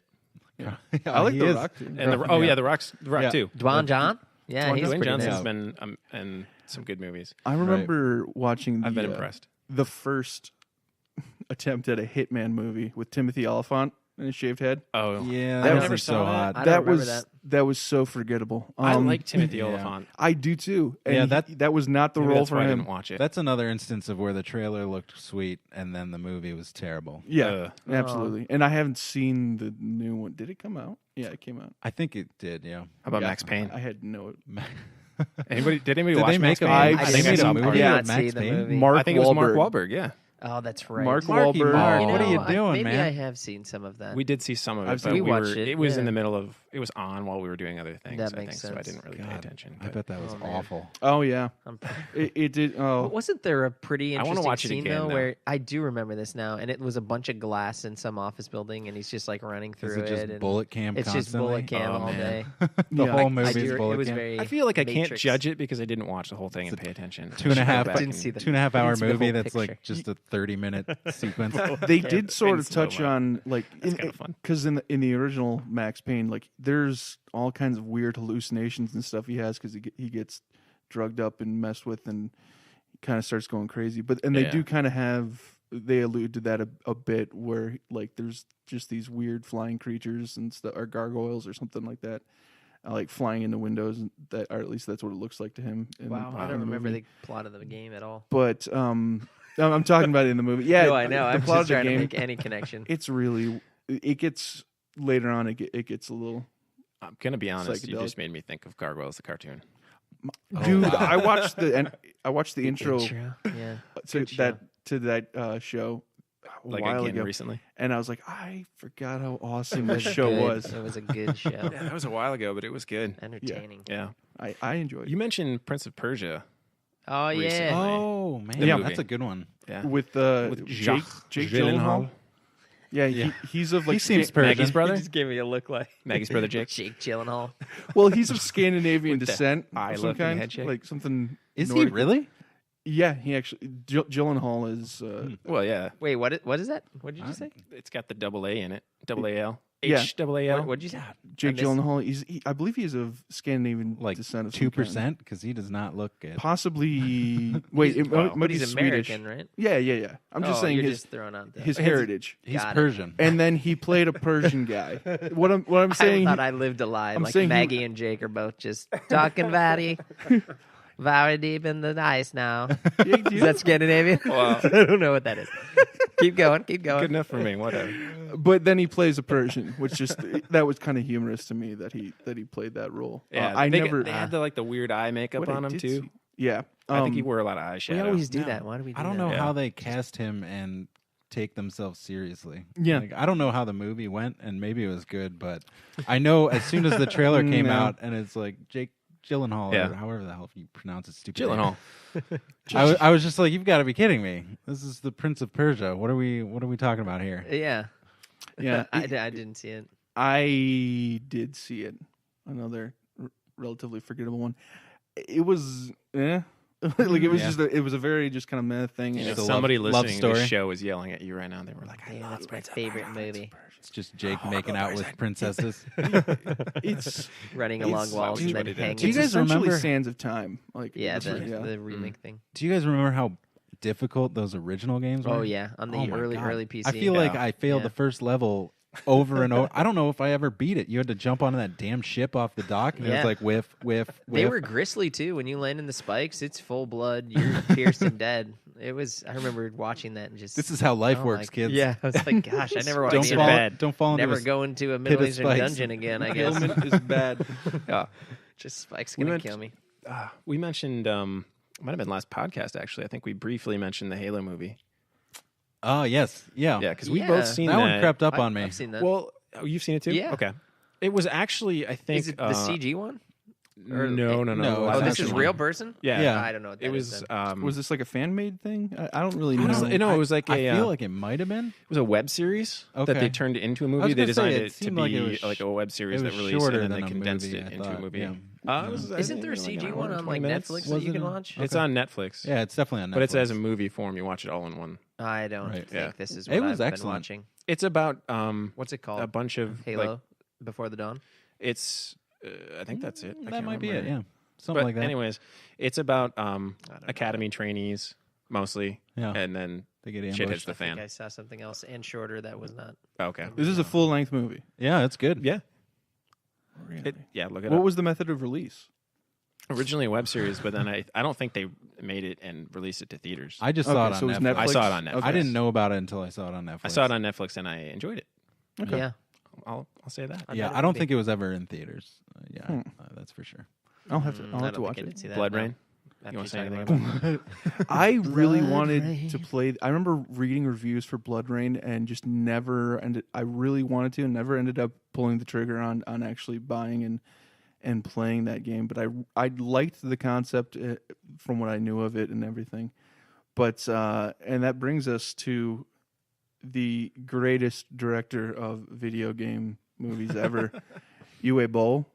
I like he The is. Rock too. And The Rock Yeah. too. Dwayne John? Yeah, he's Dwayne pretty Johnson's nice. been in some good movies. I remember watching. I've been impressed. The first attempt at a Hitman movie with Timothy Oliphant and his shaved head. Oh, Yeah, I that never was saw so that. hot. I don't That remember was that. was so forgettable. I like Timothy yeah. Oliphant. I do too. And Yeah, that was not the Maybe role that's for why I him. didn't watch it. That's another instance of where the trailer looked sweet and then the movie was terrible. Yeah, Uh, absolutely. And I haven't seen the new one. Did it come out? Yeah, it came out. I think it did, yeah. How about Yeah, Max Payne? I had no. Did anybody Did watch they Max make a Payne? movie? I think made I saw a part movie of I it. did Yeah, not Max see the Payne? movie. Mark I think it was Mark Wahlberg. Wahlberg. Yeah, Oh, that's right. Mark Marky Wahlberg. Mark. You know, What are you doing, maybe man? I have seen some of that. we did see some of it, I've but seen- We watched it, It was in yeah. the middle of. It was on while we were doing other things. That I think makes so. I sense. didn't really pay God, attention. I but- bet that was Oh, man. awful. Oh yeah, I'm it did. Oh, But wasn't there a pretty I wanna interesting watch it scene again, though, though. where I do remember this now, and it was a bunch of glass in some office building, and he's just like running through Is it just and bullet cam it's just constantly? bullet cam Oh, all man. day. The Yeah. whole I movie I is do, bullet it was cam. very. I feel like I can't Matrix. judge it because I didn't watch the whole thing and pay attention. Two and a half- I should go back Didn't and- see the 2.5 hour didn't see the movie whole that's picture. like just a 30-minute sequence. they did sort in of touch slow-mo. on like That's kinda fun. because in the original Max Payne, like there's all kinds of weird hallucinations and stuff he has because he gets drugged up and messed with and kind of starts going crazy. But they Yeah. do kind of they allude to that a bit where like there's just these weird flying creatures and stuff, or gargoyles or something like that. Like flying into windows, and or at least that's what it looks like to him. Wow, I in don't the remember movie. the plot of the game at all. But I'm talking about it in the movie. Yeah, No, I know. The I'm plot just of the trying to game, make any connection. it's really. It gets later on. It gets a little. I'm gonna be honest. You Psychedelic. just made me think of Gargoyles, the cartoon. Dude, wow. I watched the intro Yeah. to that show a Like while again ago, recently. and I was like, I forgot how awesome It this was show good. was. It was a good show. Yeah, that was a while ago, but it was good. Entertaining. Yeah. I enjoyed You mentioned Prince of Persia. Oh yeah. Recently. Oh, man. The movie. That's a good one. Yeah. it with Jake Gyllenhaal. Yeah, Yeah. he's of like He seems Sca- Persian. Maggie's brother. Just gave me a look like Maggie's brother Jake. Jake Gyllenhaal. well, he's of Scandinavian With the descent. eye of some looking kind, head shake. like something. Is he Nordic. really? Yeah, he actually Gyllenhaal is. Well, yeah. Wait, what is that? What did you say? It's got the double A in it. Double A-L. Yeah. H-double-A-L. What'd you say? Jake I missed- Gyllenhaal. I believe he's of Scandinavian Like descent. Of some kind. 2%? Because he does not look good. Possibly. Wait, it Wow. might But be he's Swedish. American, right? Yeah. I'm just saying you're his just throwing out the. his heritage. He's Got it. Persian. And then he played a Persian guy. What I'm saying. I thought I lived a lie. I'm Like saying he- Maggie and Jake are both just talking very, very deep in the ice now. Yeah, dude. Is that Scandinavian? Wow. I don't know what that is. Keep going. Keep going. Good enough for me. Whatever. But then he plays a Persian, which just that was kind of humorous to me that he played that role. Yeah. I they, never. They had the weird eye makeup what I on him did too. see- Yeah, I think he wore a lot of eyeshadow. We always do No. that. Why do we do I don't that? know Yeah. how they cast him and take themselves seriously. Yeah. Like, I don't know how the movie went, and maybe it was good, but I know as soon as the trailer came out, and it's like Jake Gyllenhaal, or however the hell you pronounce it, stupid Gyllenhaal. I was just like, you've got to be kidding me. This is the Prince of Persia. What are we talking about here? Yeah. Yeah. I didn't see it. I did see it. Another relatively forgettable one. It was, like it was just it was a very just kind of meh thing. You know, It's a somebody love listening to story. this show is yelling at you right now. They were like, Yeah, that's my favorite movie. It's just Jake making out with princesses. It's Running along walls and then hanging. Do you it's guys essentially remember- Sands of Time. Like Yeah, that's what- the remake thing. Do you guys remember how difficult those original games were? Oh yeah, on the Oh my God. early PC. I feel like I failed Yeah. the first level over and over. I don't know if I ever beat it. You had to jump onto that damn ship off the dock, and it Yeah. was like whiff. They were gristly too. When you land in the spikes, it's full blood. You're pierced and dead. It was. I remember watching that and just. This is how life oh works, my- kids. Yeah, I was like, gosh, I never want to Don't be in fall. bed. Don't fall into Never a go into a pit Middle of Eastern spikes. dungeon again. I guess. Ailment is bad. yeah. Just spikes We gonna went- kill me. We mentioned, might have been last podcast, actually. I think we briefly mentioned the Halo movie. Oh yes, yeah. Yeah, because we've Yeah. both seen that that. one crept up on me. I've seen that. Well, oh, you've seen it too? Yeah. Okay. It was actually, I think. Is it the CG one? Or- No. No, Oh, it's this is actually- real person. Yeah. Yeah. I don't know. What that It is was. then. Was this like a fan made thing? I don't really It was, know. no, it was like I a. feel like it might have been. it was a web series that Okay. they turned into a I was movie. They gonna say, designed it it to seemed be like it was like a web series it that was released, shorter and then than they a condensed movie, it I into thought, a movie. yeah. It was, I Isn't think, there a like CG an one hour, on 20 like minutes. Netflix that Was you it can a- watch? It's on Netflix, Yeah, it's definitely on Netflix. but it's as a movie form. You watch it all in one. I don't Right. think Yeah. this is It what was I've been excellent. watching. It's about What's it called? a bunch of Halo like Before the Dawn. it's. I think that's it. I That can't might be it. remember. Yeah, something But like that. anyways, it's about know. academy trainees mostly, Yeah. and then They get shit ambushed. hits the I think fan. I saw something else and shorter that was not. Okay. This is a full length movie. Yeah, it's good. Yeah. Really? Look it What up. was the method of release? Originally a web series, but then I don't think they made it and released it to theaters. I just saw it Okay, on so it was Netflix. I saw it on Netflix. Okay. I didn't know about it until I saw it on Netflix. I saw it on Netflix and I enjoyed it. Okay. Yeah. I'll say that. I Yeah, bet it I don't would be. think it was ever in theaters. Yeah, that's for sure. I'll have to. I I'll have to don't watch think I it. did see that. Blood no. Rain. After You want to say talk anything about about it? I really Blood wanted Rain. to play. I remember reading reviews for Blood Rain and just never ended. I really wanted to, and never ended up pulling the trigger on actually buying and playing that game. But I liked the concept from what I knew of it and everything. But and that brings us to the greatest director of video game movies ever, Uwe Boll.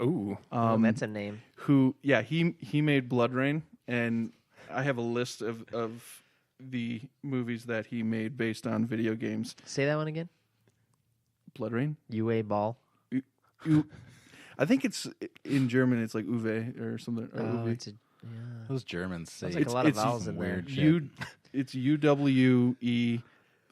Ooh. Oh, that's a name. Who he made Blood Rain, and I have a list of the movies that he made based on video games. Say that one again. Blood Rain. UA Ball. I think it's in German. It's like Uwe or something. Or Oh, Uwe. it's a Those Germans say Sounds like a lot of vowels in there. weird shit. It's UWE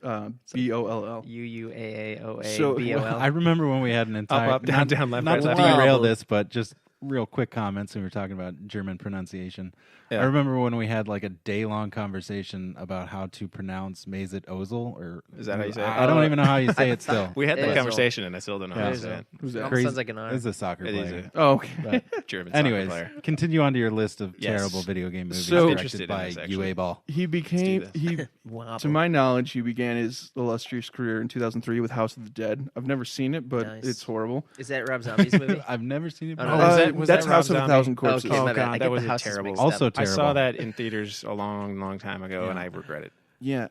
BOLL. UUAAOA So- BOL. I remember when we had an entire up, down, down, left, not right, to left, right. derail this, but just real quick comments. We were talking about German pronunciation. Yeah. I remember when we had like a day-long conversation about how to pronounce Mesut Ozil, or Is that how you say it? I don't even know how you say it still. We had that Ozil. conversation and I still don't know how to Ozil. say it. Who's that? Almost Crazy- sounds like an R. It's a soccer It is player. Oh, okay. But German soccer anyways, player. continue on to your list of Yes. terrible video game movies So- Interested directed in by this, actually. UA Ball. He became Let's do he. Wow. To my knowledge, he began his illustrious career in 2003 with House of the Dead. I've never seen it, but Nice. it's horrible. Is that Rob Zombie's movie? I've never seen it. Oh, before. no, was That's that House Rob of a Zombie? Thousand Corpses. Okay, my bad. God, I that get was the a houses terrible. mixed Also up. I terrible. saw that in theaters a long time ago, and I regret it. Yeah,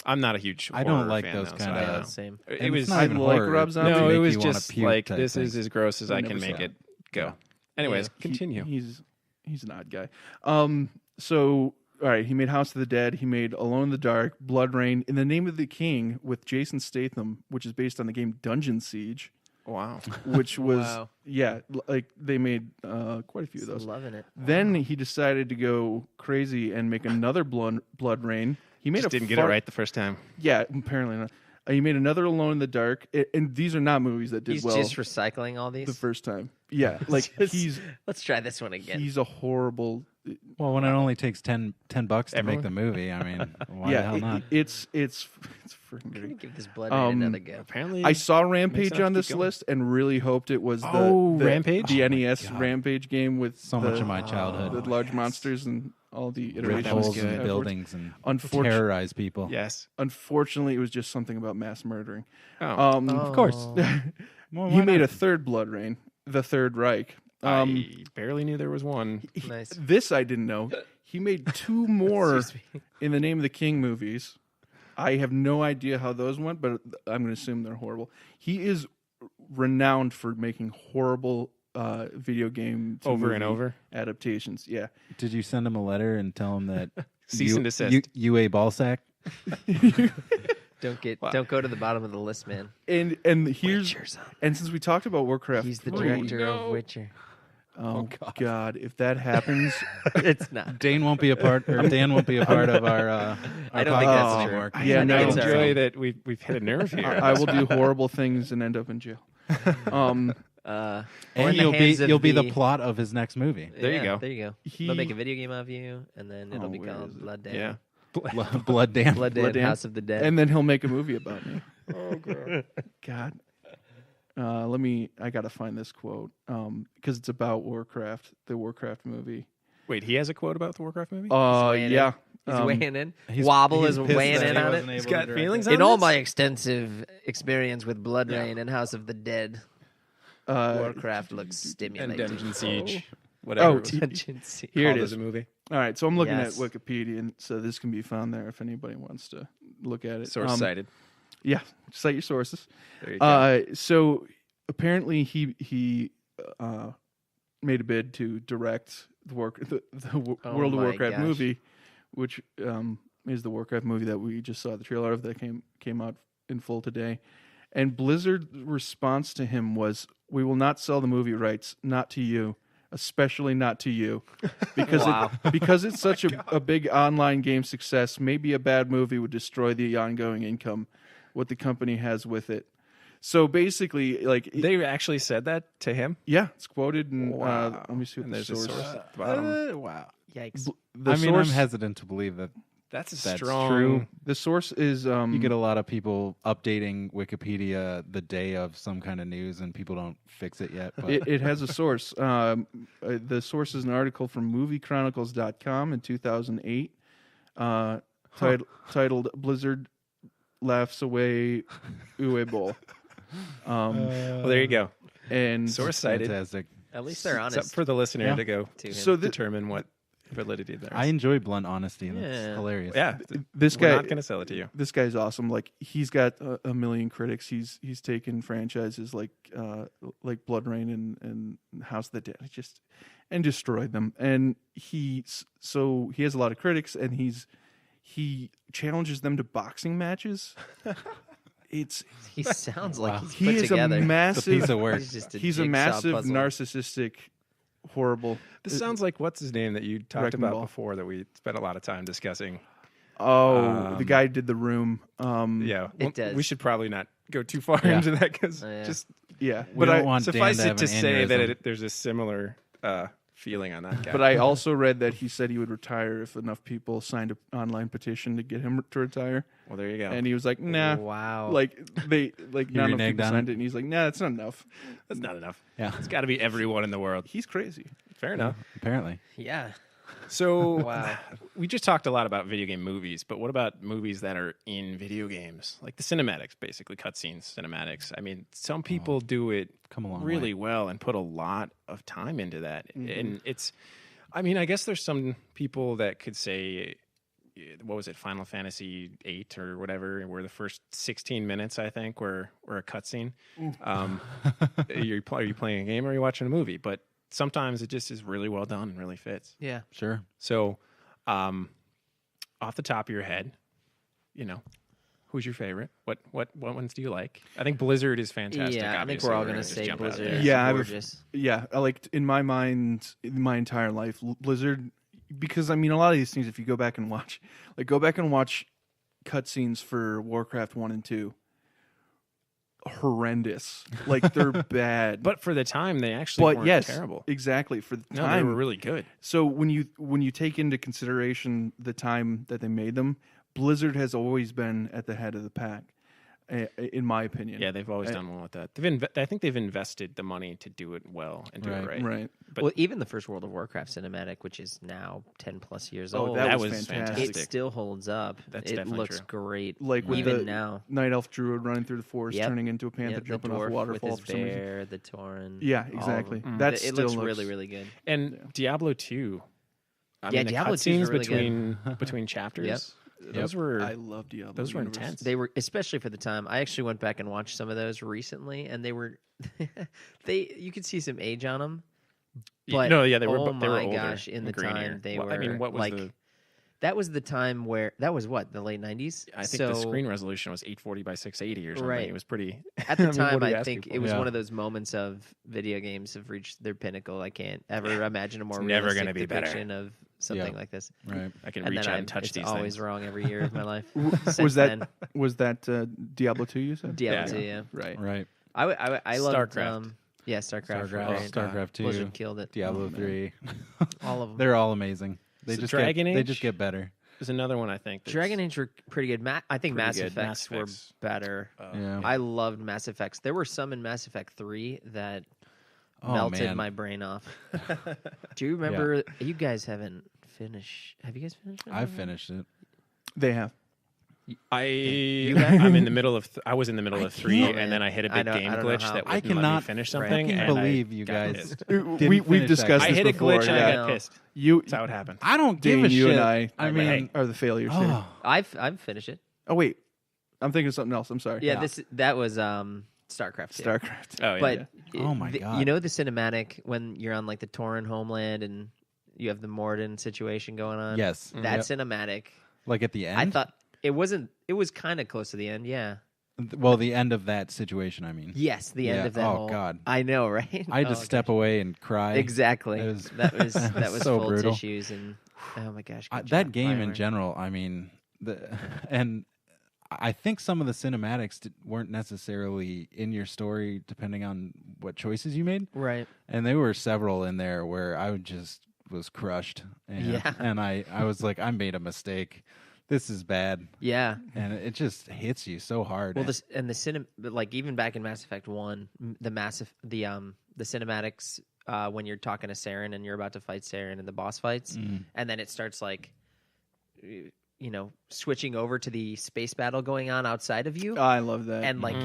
I'm not a huge. I don't horror like fan, those though, kinda- so I Yeah, don't know. same. It And was it's not I even like horror. Rob It's Zombie. to no, it make was you wanna just puke like type this thing. is as gross as I I've can never make seen it go. Anyways, Yeah. continue. He's an odd guy. So all right, he made House of the Dead. He made Alone in the Dark, Blood Rain, In the Name of the King with Jason Statham, which is based on the game Dungeon Siege, Wow. which was Wow. like they made quite a few of those. Loving it. Then he decided to go crazy and make another Blood Rain. He made Just didn't get it right the first time. Yeah, apparently not. He made another Alone in the Dark, and these are not movies that did He's well just recycling all these. the first time. Yeah, like Just- Let's try this one again. he's a horrible. Well, when it only takes $10 to Everyone? make the movie, I mean, why the hell not? It's freaking I'm gonna great. give this Blood Rain another go. Apparently, I saw Makes Rampage sense on to this keep going. list and really hoped it was Oh, the Rampage? the Oh my NES God. Rampage game with So much of my childhood. the large monsters, and all the Rip iterations. holes good. in buildings and Unfortunately, terrorize people. Yes. unfortunately, it was just something about mass murdering. Oh. Of course. Well, He why made not? a third Blood Rain, the Third Reich. I barely knew there was one. Nice. This I didn't know. He made 2 more Excuse me. in the Name of the King movies. I have no idea how those went, but I'm going to assume they're horrible. He is renowned for making horrible video game to Over and movie over? adaptations. Yeah. Did you send him a letter and tell him that Cease and desist. Uwe Ballsack? Don't go to the bottom of the list, man. And here's Witcher's on. and since we talked about Warcraft, He's the 3, director of Witcher. Oh God! If that happens, It's not. Dan won't be a part of our I don't think that's podcast true. anymore. Yeah, I no. enjoy that we've hit a nerve here. I will do horrible things and end up in jail. Or And in the you'll hands of be the plot of his next movie. There you go. There you go. They'll make a video game of you, and then it'll be where called is it? Blood Dan. Yeah. Blood Dan. Blood Dan, Blood Dan. House of the Dead. And then he'll make a movie about me. Oh God. I gotta find this quote because it's about Warcraft, the Warcraft movie. Wait, he has a quote about the Warcraft movie? weighing Yeah. He's weighing in. He's- Wobble he's is pissed weighing that in he on wasn't it. able He's to got direct feelings it. on In all this? my extensive experience with Blood Rain and House of the Dead, Warcraft looks And stimulating. Dungeon Siege. Whatever. it was Dungeon Siege. Here it called is. as a movie. All right, so I'm looking Yes. at Wikipedia, and so this can be found there if anybody wants to look at it. Source cited. Yeah, cite your sources. There you go. So apparently he made a bid to direct the Oh World of my Warcraft gosh. movie, which is the Warcraft movie that we just saw the trailer of that came out in full today. And Blizzard's response to him was, "We will not sell the movie rights, not to you, especially not to you, because because it's such a big online game success. Maybe a bad movie would destroy the ongoing income what the company has with it." So basically, like, They actually said that to him? yeah, it's quoted in. Wow. Let me see what And the there's a source. source at the bottom. Wow. Yikes. The I mean, source, I'm hesitant to believe that That's a that's strong. true. the source is. You get a lot of people updating Wikipedia the day of some kind of news, and people don't fix it yet. But It has a source. The source is an article from MovieChronicles.com in 2008, titled "Blizzard Laughs Away Uwe Boll." Well, there you go. And Source cited. fantastic. At least they're It's honest. up for the listener Yeah. to go to him. so determine what validity there is. I enjoy blunt honesty. That's Yeah. hilarious. yeah. this We're guy, not going to sell it to you. this guy's awesome. Like, he's got a million critics. He's taken franchises like Blood Rain and House of the Dead, and destroyed them. And he has a lot of critics, and he challenges them to boxing matches. He sounds like he's He put is together. a massive piece of work. He's just a He's a jigsaw massive puzzle. narcissistic, horrible. This sounds like what's his name that you talked Wrecking about Ball. before that we spent a lot of time discussing. The guy did The Room. Yeah. It does. We should probably not go too far Yeah. into that because Oh, yeah. just yeah. We don't want suffice Dan to it to have an say that aneurysm. there's a similar feeling on that guy. But I also read that he said he would retire if enough people signed an online petition to get him to retire. well, there you go. And he was like, "Nah." Wow. Like not enough reneged people on signed it? it, and he's like, "Nah, that's not enough." That's not enough. Yeah. It's got to be everyone in the world. He's crazy. Fair enough. Apparently. yeah. So Wow. we just talked a lot about video game movies, but what about movies that are in video games? Like the cinematics, basically cutscenes, cinematics. I mean, some people do it Come a long really way. well and put a lot of time into that. And I mean, I guess there's some people that could say, what was it, Final Fantasy VIII or whatever, where the first 16 minutes, I think, were a cutscene. Are you playing a game or are you watching a movie? But sometimes it just is really well done and really fits. Yeah. Sure. So, off the top of your head, who's your favorite? What ones do you like? I think Blizzard is fantastic. Yeah, I think obviously. we're all We're going to just say jump out Blizzard there. is Yeah, gorgeous. Yeah, I liked, in my mind, my entire life, Blizzard, because I mean, a lot of these things, if you go back and watch cutscenes for Warcraft 1 and 2, horrendous. Like, they're bad. But for the time, they actually weren't yes, terrible. exactly, for the No, time. they were really good. So when you take into consideration the time that they made them, Blizzard has always been at the head of the pack. in my opinion. Yeah, they've always done well with that. I think they've invested the money to do it well and do it right. Right. But even the first World of Warcraft cinematic, which is now 10 plus years old, that was fantastic. It still holds up. It looks great. Like with even the now. Night Elf druid running through the forest, turning into a panther, jumping off a waterfall with his for some reason. bear, the Tauren. Yeah, exactly. It looks really, really good. And Diablo 2. Diablo 2 is really between chapters. Yep. Those were I love Diablo. Those were intense. They were, especially for the time. I actually went back and watched some of those recently, and they were you could see some age on them. But they were. Oh they were my older gosh! In the time they were. I mean, what was like? That was the time where that was what, the late 90s. I think the screen resolution was 840 by 680 or something. Right. It was pretty. At the time, I think it was one of those moments of video games have reached their pinnacle. I can't ever imagine a more realistic depiction of something like this. Right. I can reach out and touch it's these always things. wrong every year of my life. Was that Diablo 2 you said? Diablo 2, yeah. Right. I loved StarCraft. StarCraft. StarCraft 2. Blizzard killed it. Diablo 3. All of them. They're all amazing. They Dragon Age? They just get better. There's another one I think. Dragon Age were pretty good. I think Mass Effects were better. I loved Mass Effects. There were some in Mass Effect 3 that melted my brain off. Do you remember? You guys haven't finished. Have you guys finished it? I've finished it. They have. I'm in the middle of. I was in the middle of 3, and then I hit a big game glitch that I wouldn't let me finish something. I can't believe you guys. We've discussed I this hit a before. glitch and I got pissed. That's how it happened. I don't give a you shit. and I mean, are the failures here. I've finished it. Oh wait, I'm thinking of something else. I'm sorry. Yeah, that was StarCraft 2. StarCraft. Oh yeah. But oh my god. You know the cinematic when you're on like the Tauren homeland and you have the Morden situation going on? Yes. That cinematic. Like at the end? I thought it wasn't. It was kind of close to the end, yeah. Well, the end of that situation, I mean. Yes, the end of that Oh, God. I know, right? I just step away and cry. Exactly. That was so full brutal. tissues and oh my gosh. That game in general, I mean, and I think some of the cinematics weren't necessarily in your story depending on what choices you made. Right. And there were several in there where I just was crushed. And I was like, I made a mistake. This is bad. Yeah. And it just hits you so hard. Well, like even back in Mass Effect 1, the cinematics when you're talking to Saren and you're about to fight Saren in the boss fights, and then it starts like switching over to the space battle going on outside of you. Oh, I love that. And like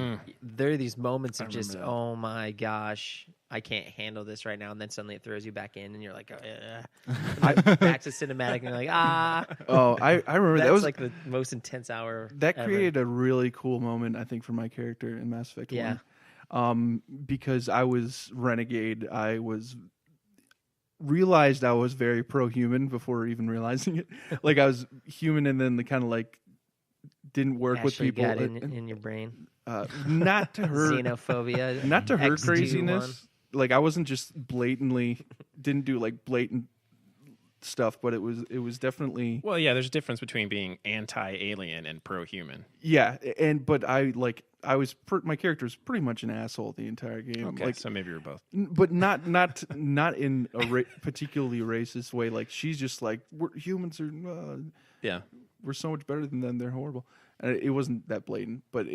there are these moments of just, oh my gosh, I can't handle this right now, and then suddenly it throws you back in, and you're like, back to cinematic, and you're like, Oh, I remember that was like the most intense hour. That created a really cool moment, I think, for my character in Mass Effect 1. Because I was Renegade, realized I was very pro-human before even realizing it. Like I was human, and then the kind of like didn't work with people. Got in your brain. Not to her xenophobia, not to her X2 craziness. one. Like I wasn't just didn't do like blatant stuff, but it was definitely. Well, yeah, there's a difference between being anti-alien and pro-human. Yeah, but my character was pretty much an asshole the entire game. Okay, like, so maybe you're both. But not in a particularly racist way. Like she's just like, humans are we're so much better than them. They're horrible. And it wasn't that blatant, but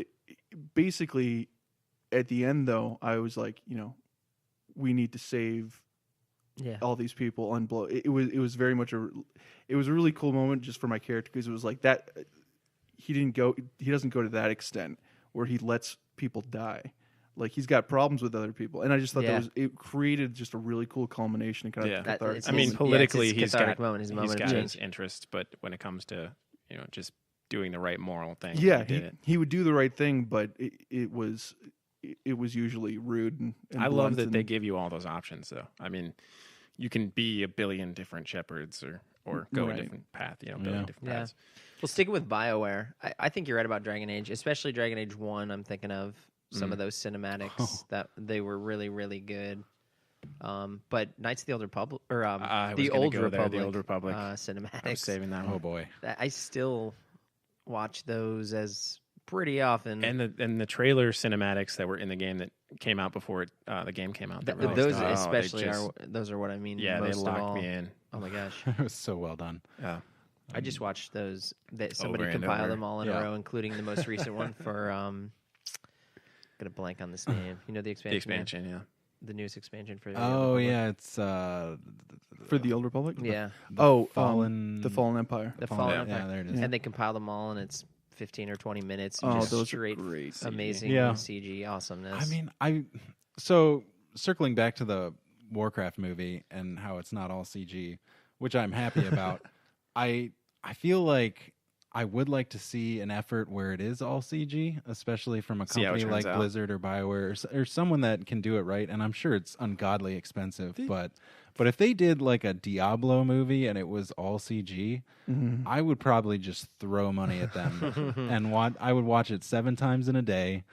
basically at the end though, I was like, we need to save all these people, unblow. It was very much it was a really cool moment just for my character because it was like that. He doesn't go to that extent where he lets people die. Like he's got problems with other people, and I just thought it created just a really cool culmination and kind of cathartic. I mean, politically, he's got his interest, but when it comes to just doing the right moral thing, he would do the right thing, but it was usually rude. And I love that they give you all those options, though. I mean, you can be a billion different shepherds or go a different path, billion different paths. Well, sticking with BioWare, I think you're right about Dragon Age, especially Dragon Age 1. I'm thinking of some of those cinematics that they were really, really good. But Knights of the Old Republic, or the Old Republic cinematics. I was saving that one. Oh boy, I still watch those as pretty often. And the trailer cinematics that were in the game that came out before the game came out. Those especially those are what I mean. Yeah, most they locked me in. Oh my gosh, it was so well done. Yeah. I just watched those. Somebody compiled them all in a row, including the most recent one for going to blank on this name. You know the expansion? The expansion, yeah. The newest expansion for the Oh, Republic? yeah, it's... For the Old Republic? Yeah. The Fallen Empire. The Fallen Empire. Yeah, there it is. And they compile them all, and it's 15 or 20 minutes. Oh, Just those are straight, great CG. amazing CG awesomeness. I mean, so circling back to the Warcraft movie and how it's not all CG, which I'm happy about, I feel like I would like to see an effort where it is all CG, especially from a company like Blizzard or BioWare or someone that can do it right. And I'm sure it's ungodly expensive, but if they did like a Diablo movie and it was all CG, I would probably just throw money at them and I would watch it 7 times in a day.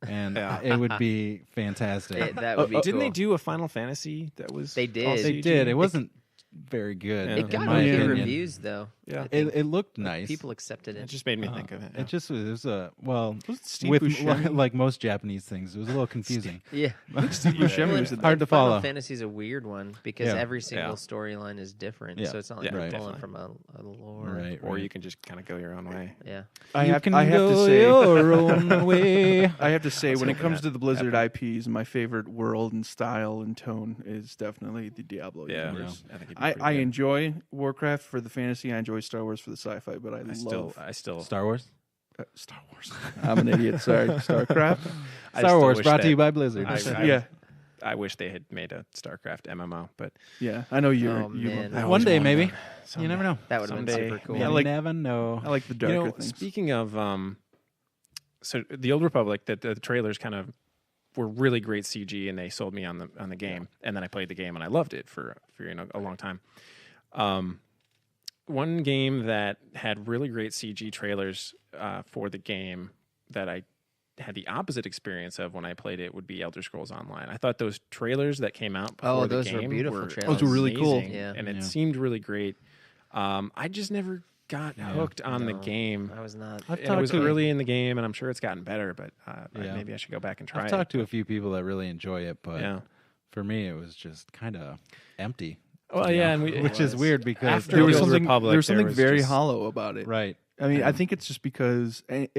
And it would be fantastic. That would be Didn't they cool. do a Final Fantasy that was? They did. all They CG? did. It wasn't very good. Yeah. It got in my okay opinion. reviews, though. Yeah. It looked nice. People accepted It it. just made me think of it. It just was a well Was it Steve with Buscemi? like most Japanese things. It was a little confusing. Yeah. Steve Buscemi was in Hard to Final follow. Fantasy is a weird one because Yeah. every single storyline is different. Yeah. So it's not like Yeah, you're right. pulling from a lore. Right, Or right. you can just kind of go your own way. Yeah. I You have can to go say, your own way. I have to say, Let's when it hope comes that to the Blizzard IPs, my favorite world and style and tone is definitely the Diablo Yeah, universe. I think it'd be I pretty good. enjoy Warcraft for the fantasy. I enjoy Star Wars for the sci-fi, but I still Star Wars. Star Wars. I'm an idiot. Sorry, StarCraft. I Star still Wars wish brought to that- you by Blizzard. Yeah, I wish they had made a StarCraft MMO, but yeah. I know you. Oh, you man. love that. One day, maybe. Someday. You never know. That would have been Someday. super cool. Yeah, You like- never know. I like the darker things. Speaking of, so the Old Republic, the trailers kind of were really great CG, and they sold me on the game, and then I played the game and I loved it for a long time. One game that had really great CG trailers for the game that I had the opposite experience of when I played it would be Elder Scrolls Online. I thought those trailers that came out before those the were game beautiful trailers. Those were really cool. amazing, Yeah. and it Yeah. seemed really great. I just never got hooked on the No, game. I was not. I've It talked was to- early in the game, and I'm sure it's gotten better, but Yeah. maybe I should go back and try I've it. talked to a few people that really enjoy it, but Yeah. for me, it was just kind of empty. Well, yeah, and which is weird because After There was Old something. Republic, there was something very just- hollow about it. right. I mean, I think it's just because, and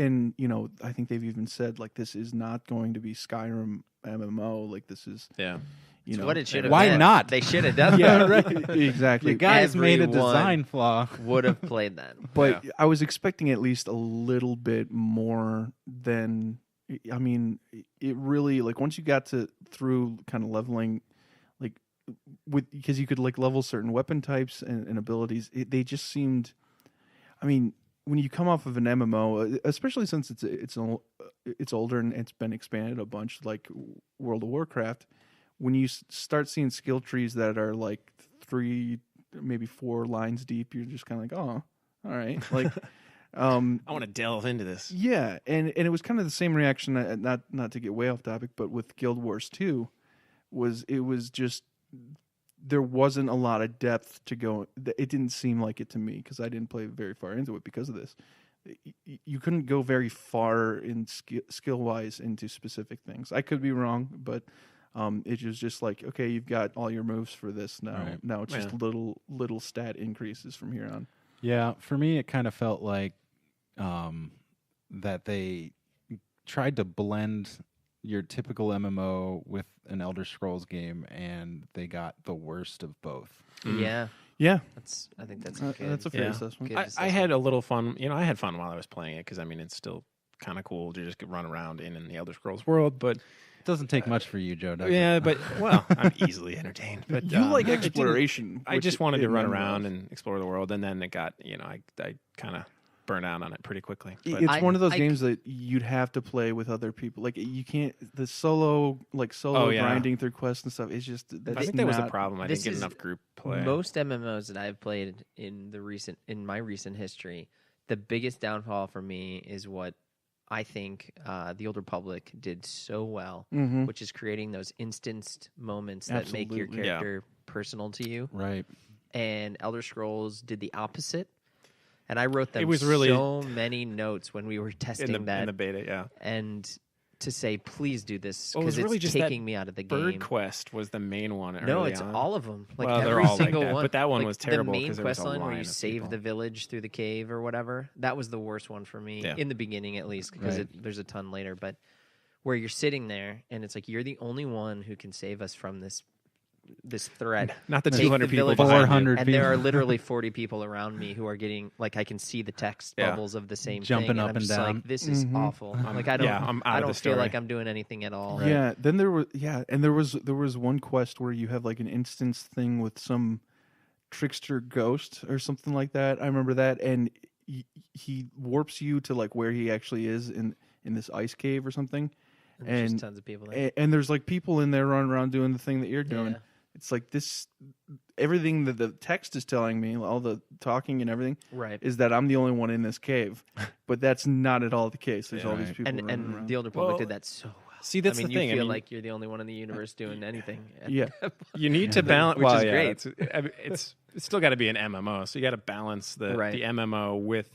I think they've even said like this is not going to be Skyrim MMO. Like this is, Yeah. It's what it should have Why been. not? They should have done yeah, that. right, exactly. You guys made a Everyone- design flaw. Would have played that. But Yeah. I was expecting at least a little bit more than. I mean, it really like once you got through kind of leveling, like because you could like level certain weapon types and abilities. They just seemed. I mean, when you come off of an MMO, especially since it's older and it's been expanded a bunch, like World of Warcraft, when you start seeing skill trees that are like 3, maybe 4 lines deep, you're just kind of like, oh, all right, like. I want to delve into this. Yeah, and it was kind of the same reaction. Not to get way off topic, but with Guild Wars 2, it was just there wasn't a lot of depth to go. It didn't seem like it to me because I didn't play very far into it because of this. You couldn't go very far in skill wise into specific things. I could be wrong, but it was just like, okay, you've got all your moves for this now. Right. Now it's just little stat increases from here on. Yeah, for me, it kind of felt like that they tried to blend your typical MMO with an Elder Scrolls game, and they got the worst of both. Yeah. Yeah, I think that's good. that's a fair Yeah. assessment. Good I assessment. had a little fun. I had fun while I was playing it because I mean it's still kind of cool to just run around in the Elder Scrolls world. But It doesn't take much for you, Joe, does it? yeah, but well, I'm easily entertained. But You like it didn't- exploration. I which just wanted to it run meant around was. and explore the world, and then it got I kind of burned out on it pretty quickly. But It's one of those I- games that you'd have to play with other people. Like you can't the solo Oh, yeah. grinding through quests and stuff. It's just I think that was the not- problem. I this didn't get is enough group play. Most MMOs that I've played in my recent history, the biggest downfall for me is what I think the Old Republic did so well, Mhm. which is creating those instanced moments that make your Absolutely. character personal to you. Right. And Elder Scrolls did the opposite. And I wrote them It was really- so many notes when we were testing in the beta, yeah. and to say, please do this Well, it was because really it's just that taking me out of the Bird game. Quest was the main one. No, early it's on. all of them. Like Well, they're every all like single that, one. but that one Like, was terrible The main 'cause there was quest a line where line you of save people. the village through the cave or whatever. That was the worst one for me Yeah. in the beginning, at least, because Right. there's a ton later. But where you're sitting there and it's like you're the only one who can save us from this threat. Not the Take 200 the people village, behind you. 400 and people. there are literally 40 people around me who are getting like I can see the text bubbles of the same Jumping thing, up I'm and just down. Like, this is awful. Like I don't, I'm out I of the don't feel story. like I'm doing anything at all. Yeah. Then there was one quest where you have like an instance thing with some trickster ghost or something like that. I remember that, and he warps you to like where he actually is in this ice cave or something. And there's just tons of people there. And there's like people in there running around doing the thing that you're doing. Yeah. It's like this, everything that the text is telling me, all the talking and everything, Right. is that I'm the only one in this cave. But that's not at all the case. There's all these people running And around. the Old Republic Well, did that so well. See, that's I mean, the thing. You feel I mean, like you're the only one in the universe doing anything. Yeah. you need to balance, Which is great. It's still got to be an MMO, so you got to balance the MMO with,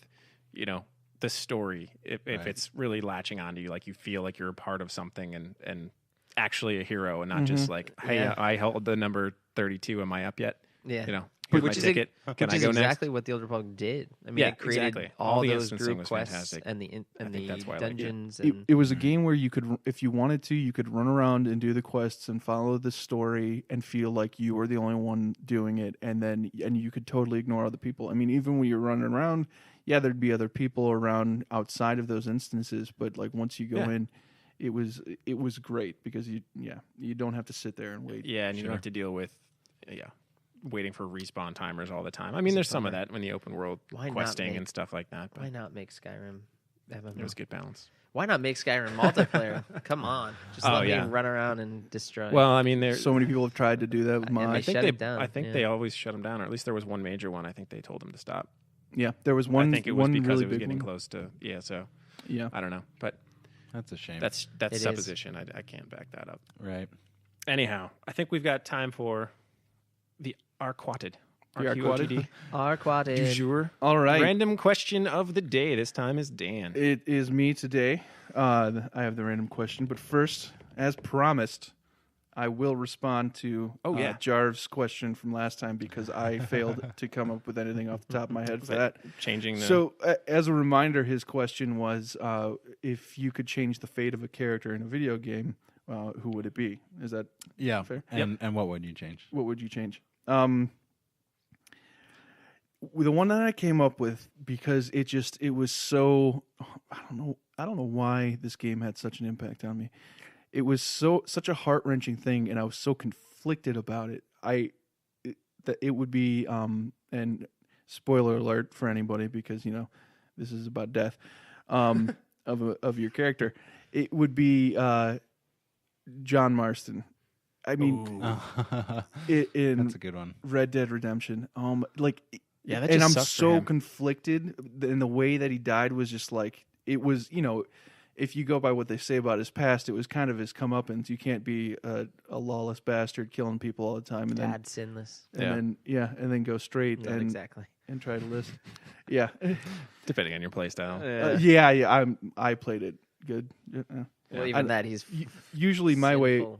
the story. If it's really latching onto you, like you feel like you're a part of something and actually a hero, and not just like, hey, I held the number 32. Am I up yet? Yeah. Here's Which my is ticket. Can Which I is go exactly next? what the Old Republic did. I mean, Yeah, it created exactly. all the those instancing group was quests fantastic. and the that's why I liked it. dungeons. It was a game where you could, if you wanted to, you could run around and do the quests and follow the story and feel like you were the only one doing it, and you could totally ignore other people. I mean, even when you're running around, there'd be other people around outside of those instances, but like once you go in, it was great because you don't have to sit there and wait. Yeah, and you don't have to deal with waiting for respawn timers all the time. I mean, there's some of that when the open world questing and stuff like that. But why not make Skyrim MMO? it was good balance. Why not make Skyrim multiplayer? Come on, just let me run around and destroy. Well, I mean, there's So many people have tried to do that with And mods. they shut it down. I think they always shut them down, or at least there was one major one. I think they told them to stop. Yeah, there was one. I think it was one because really it was big getting one. close to. Yeah, so Yeah, I don't know, but That's a shame. that's It is. supposition. I can't back that up. right. Anyhow, I think we've got time for the RAtE. The RAtE. Arquatted. Du jour. all right. Random question of the day. This time is Dan. It is me today. I have the random question, but first, as promised, I will respond to Jarv's question from last time because I failed to come up with anything off the top of my head for that. Changing the... So, as a reminder, his question was, if you could change the fate of a character in a video game, who would it be? Is that fair? And what would you change? What would you change? The one that I came up with, because it was so, I don't know why this game had such an impact on me. It was such a heart-wrenching thing, and I was so conflicted about it. That it would be, and spoiler alert for anybody, because this is about death of your character. It would be John Marston. I mean, in That's a good one. Red Dead Redemption. Yeah, that and just I'm sucked for so him. conflicted. And the way that he died was just like, it was, if you go by what they say about his past, it was kind of his comeuppance. You can't be a lawless bastard killing people all the time and Bad, sinless. and then go straight Not and exactly. and try to list. Yeah, Depending on your play style. I played it good. Well, even that he's Usually my way. sinful.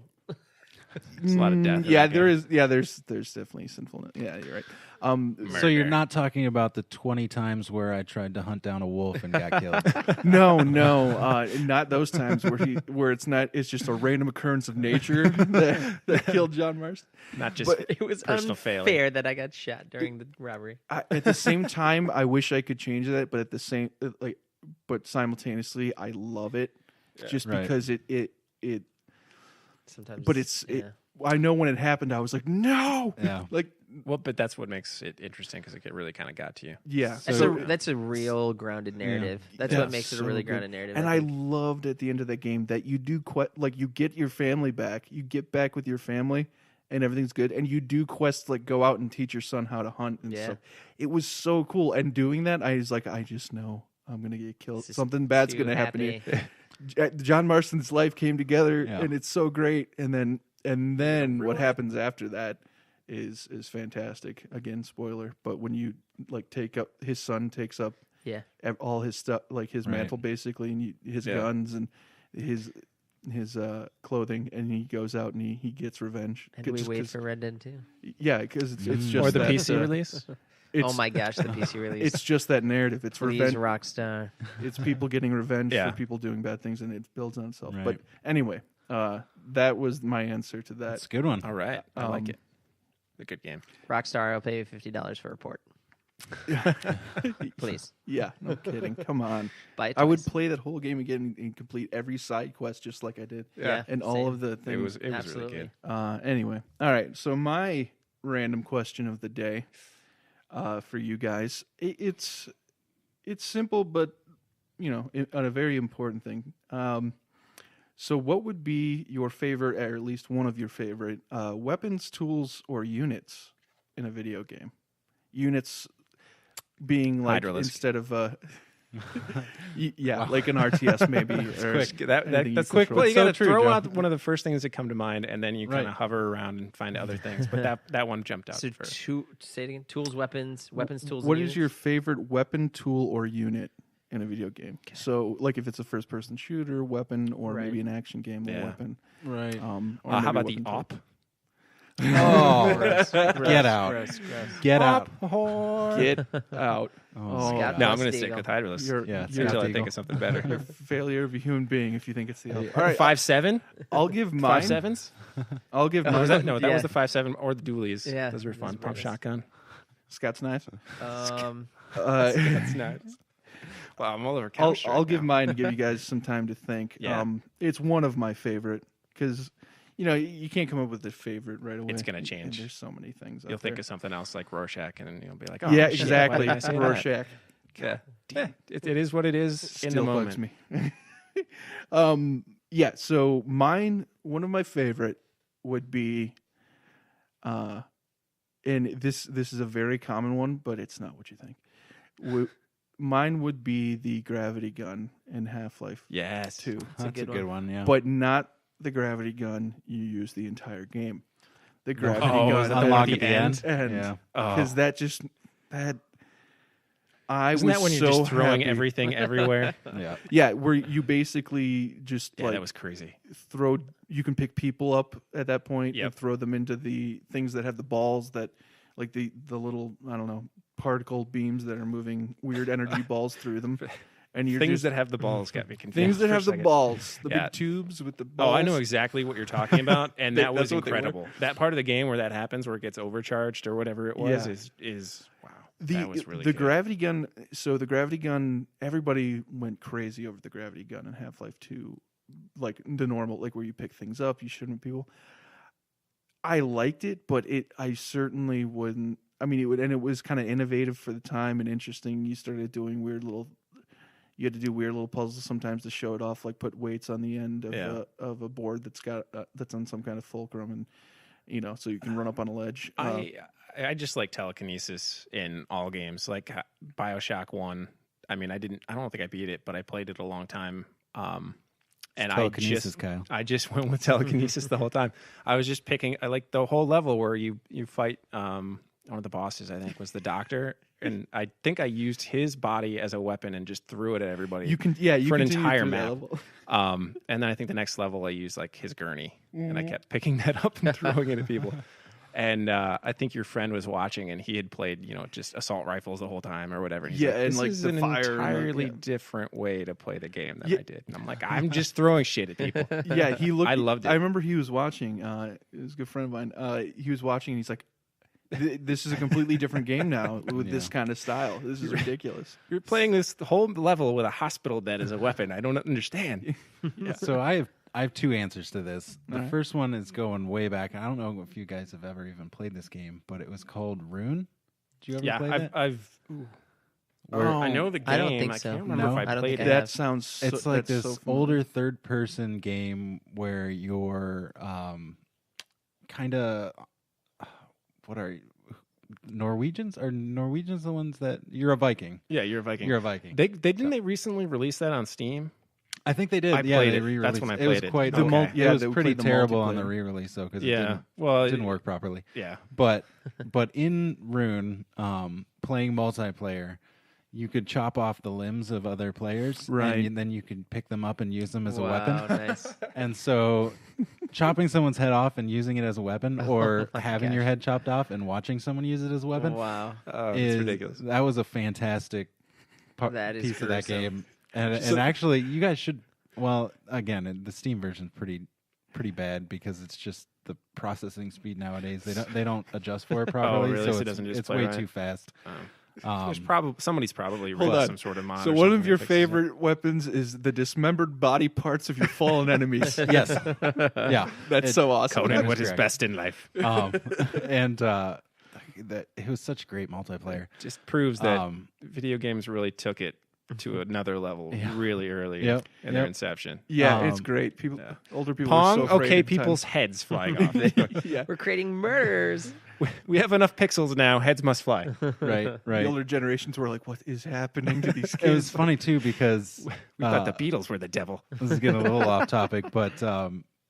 It's a lot of death. in Yeah, that there game. is. Yeah, there's definitely sinfulness. Yeah, you're right. So you're not talking about the 20 times where I tried to hunt down a wolf and got killed. No, not those times where it's just a random occurrence of nature that killed John Marston. Not just But It was personal unfair failure. that I got shot during the robbery. At the same time, I wish I could change that, but at the same but simultaneously, I love it just Right. because it. Sometimes, But I know when it happened, I was like, no, Yeah. Well, but that's what makes it interesting because it really kind of got to you. yeah. That's a real grounded narrative. That's what makes it a so really good. grounded narrative. And I I think. loved at the end of that game that you do you get your family back. You get back with your family and everything's good. And you do quests like go out and teach your son how to hunt and stuff. It was so cool. And doing that, I was like, I just know I'm going to get killed. This is Something bad's too going to happen happy. here. John Marston's life came together Yeah. and it's so great. And then what happens after that is fantastic. Again, spoiler. But when you take up, his son takes up Yeah. all his stuff, like his Right. mantle basically, and his Yeah. guns and his clothing, and he goes out and he gets revenge. And we wait for Red Dead 2. Yeah, because it's just Or the that, PC release. Oh my gosh, the PC release. It's just that narrative. It's Please, revenge. Rockstar. It's people getting revenge Yeah. for people doing bad things, and it builds on itself. Right. But anyway, that was my answer to that. That's a good one. All right. I like it. A good game. Rockstar, I'll pay you $50 for a port. Please. Yeah, no kidding. Come on. Buy it I would twice. play that whole game again and complete every side quest just like I did. Yeah, And all same. of the It things. was really Absolutely. good. Anyway, all right. So my random question of the day for you guys, it's simple, but on a very important thing. So what would be your favorite, or at least one of your favorite, weapons, tools, or units in a video game? Units being like Hydralisk. instead of like an RTS maybe. Or Quick. anything That's you quick. can Well, you So got to true, throw Joe. out one of the first things that come to mind, and then you kind of Right. hover around and find other things. But that one jumped out So first. say it again. Tools, weapons, tools. What and is your units? favorite weapon, tool, or unit in a video game? So, like if it's a first-person shooter, weapon, or Right. maybe an action game, a Yeah. weapon. Right. Or How maybe about the weapon, tool. op? Oh, Gross, get out. Gross, gross. Get out. Get out! Oh, Scott, No, I'm going to Best stick Eagle. with Hydralisk You're, Yeah, you're, until I Eagle. think of something better. you're a failure of a human being if you think it's the other. All right, 5.7? I'll give mine. 5.7s? I'll give Was mine. that, no, that Yeah. was the 5.7 or the dualies. Yeah, Those were fun. those were Pump nice. shotgun. Scott's knife. That's nuts. Wow, I'm all over couch. I'll give mine and give you guys some time to think. Yeah. It's one of my favorite because you can't come up with a favorite right away. It's gonna And change. there's so many things. You'll out think there. of something else like Rorschach, and then you'll be like, oh, yeah, shit, why exactly. did I say that? Rorschach. Yeah. It is what it is in the Still bugs moment. me. Yeah. So one of my favorite would be, and this is a very common one, but it's not what you think. Mine would be the gravity gun in Half-Life Yes. 2, That's a good one. Yeah. but not the gravity gun you use the entire game. The gravity is that gun the one Unlock at at the the end? end. and Yeah. because that I Isn't was that when you're so just throwing happy. everything everywhere? Yeah. Yeah, where you basically just Yeah, like that was crazy. you can pick people up at that point and Yep. throw them into the things that have the balls that like the little, I don't know, particle beams that are moving weird energy balls through them. And you're Things just that have the balls got me confused. things that for a have the second. balls, the Yeah. big tubes with the balls. Oh, I know exactly what you're talking about, and that was That's what they were. incredible. That part of the game where that happens, where it gets overcharged or whatever it was, Yeah. is wow. The that was really the good. gravity gun. So the gravity gun, everybody went crazy over the gravity gun in Half-Life 2, like the normal, like where you pick things up, you shoot at people. I liked it, but I certainly wouldn't. I mean, it was kind of innovative for the time and interesting. You started doing you had to do weird little puzzles sometimes to show it off, like put weights on the end of a board that's got that's on some kind of fulcrum, and so you can run up on a ledge. I just like telekinesis in all games, like BioShock 1. I mean, I don't think I beat it, but I played it a long time. And Telekinesis, Kyle. I just went with telekinesis the whole time. I was just picking, I like the whole level where you fight one of the bosses, I think was the doctor. And I think I used his body as a weapon and just threw it at everybody. you for an continue entire through that map. level. And then I think the next level I used like his gurney, and I kept picking that up and throwing it at people. And I think your friend was watching, and he had played, just assault rifles the whole time or whatever. And he's Yeah, like, and, this like, is the an fire and the- entirely yeah. different way to play the game than Yeah. I did. And I'm like, I'm just throwing shit at people. Yeah, he looked. I loved it. I remember he was watching. It was a good friend of mine. He was watching, and he's like, "This is a completely different game now with this kind of style. This is ridiculous." You're playing this whole level with a hospital bed as a weapon. I don't understand. So I have two answers to this. The All right. first one is going way back. I don't know if you guys have ever even played this game, but it was called Rune. Did you ever Yeah, play that? I know the game. I don't think so. can't remember No? if I I don't played think it. I That sounds. So, It's like that's this so familiar. older third-person game where you're kind of what are you? Norwegians? Are Norwegians the ones that you're a Viking? Yeah, you're a Viking. You're a Viking. They didn't they recently release that on Steam? I think they did. I yeah, played they it. re-released. That's when I It was played it. quite. Okay. Yeah, it was they pretty played the terrible on the multiplayer. re-release though because Yeah. Well, it didn't work properly. Yeah. But in Rune, playing multiplayer, you could chop off the limbs of other players, Right. and then you could pick them up and use them as a Wow, weapon. nice. And so, chopping someone's head off and using it as a weapon, or having your head chopped off and watching someone use it as a weapon, Wow. It's ridiculous. That was a fantastic That is piece of that gruesome. game. And actually, you guys should. Well, again, the Steam version's pretty bad because it's just the processing speed nowadays. They don't adjust for it properly, really? So so it doesn't just it's play way right? too fast. There's probably somebody's probably Hold released on. some sort of mod. So or one something of your that fixes it. favorite weapons is the dismembered body parts of your fallen enemies. Yes, yeah, That's so awesome. Conan That what is is correct. best in life. and that it was such great multiplayer. Just proves that Um, video games really took it to another level really early Yep, in their yep. inception. Yeah, it's Um, great. People, older people. Pong, were so afraid okay, at the time. people's heads flying off. Yeah, We're creating murders. We have enough pixels now. Heads must fly. Right. the older generations were like, "What is happening to these It was kids?" funny too because We thought the Beatles were the devil. this is getting a little off topic, but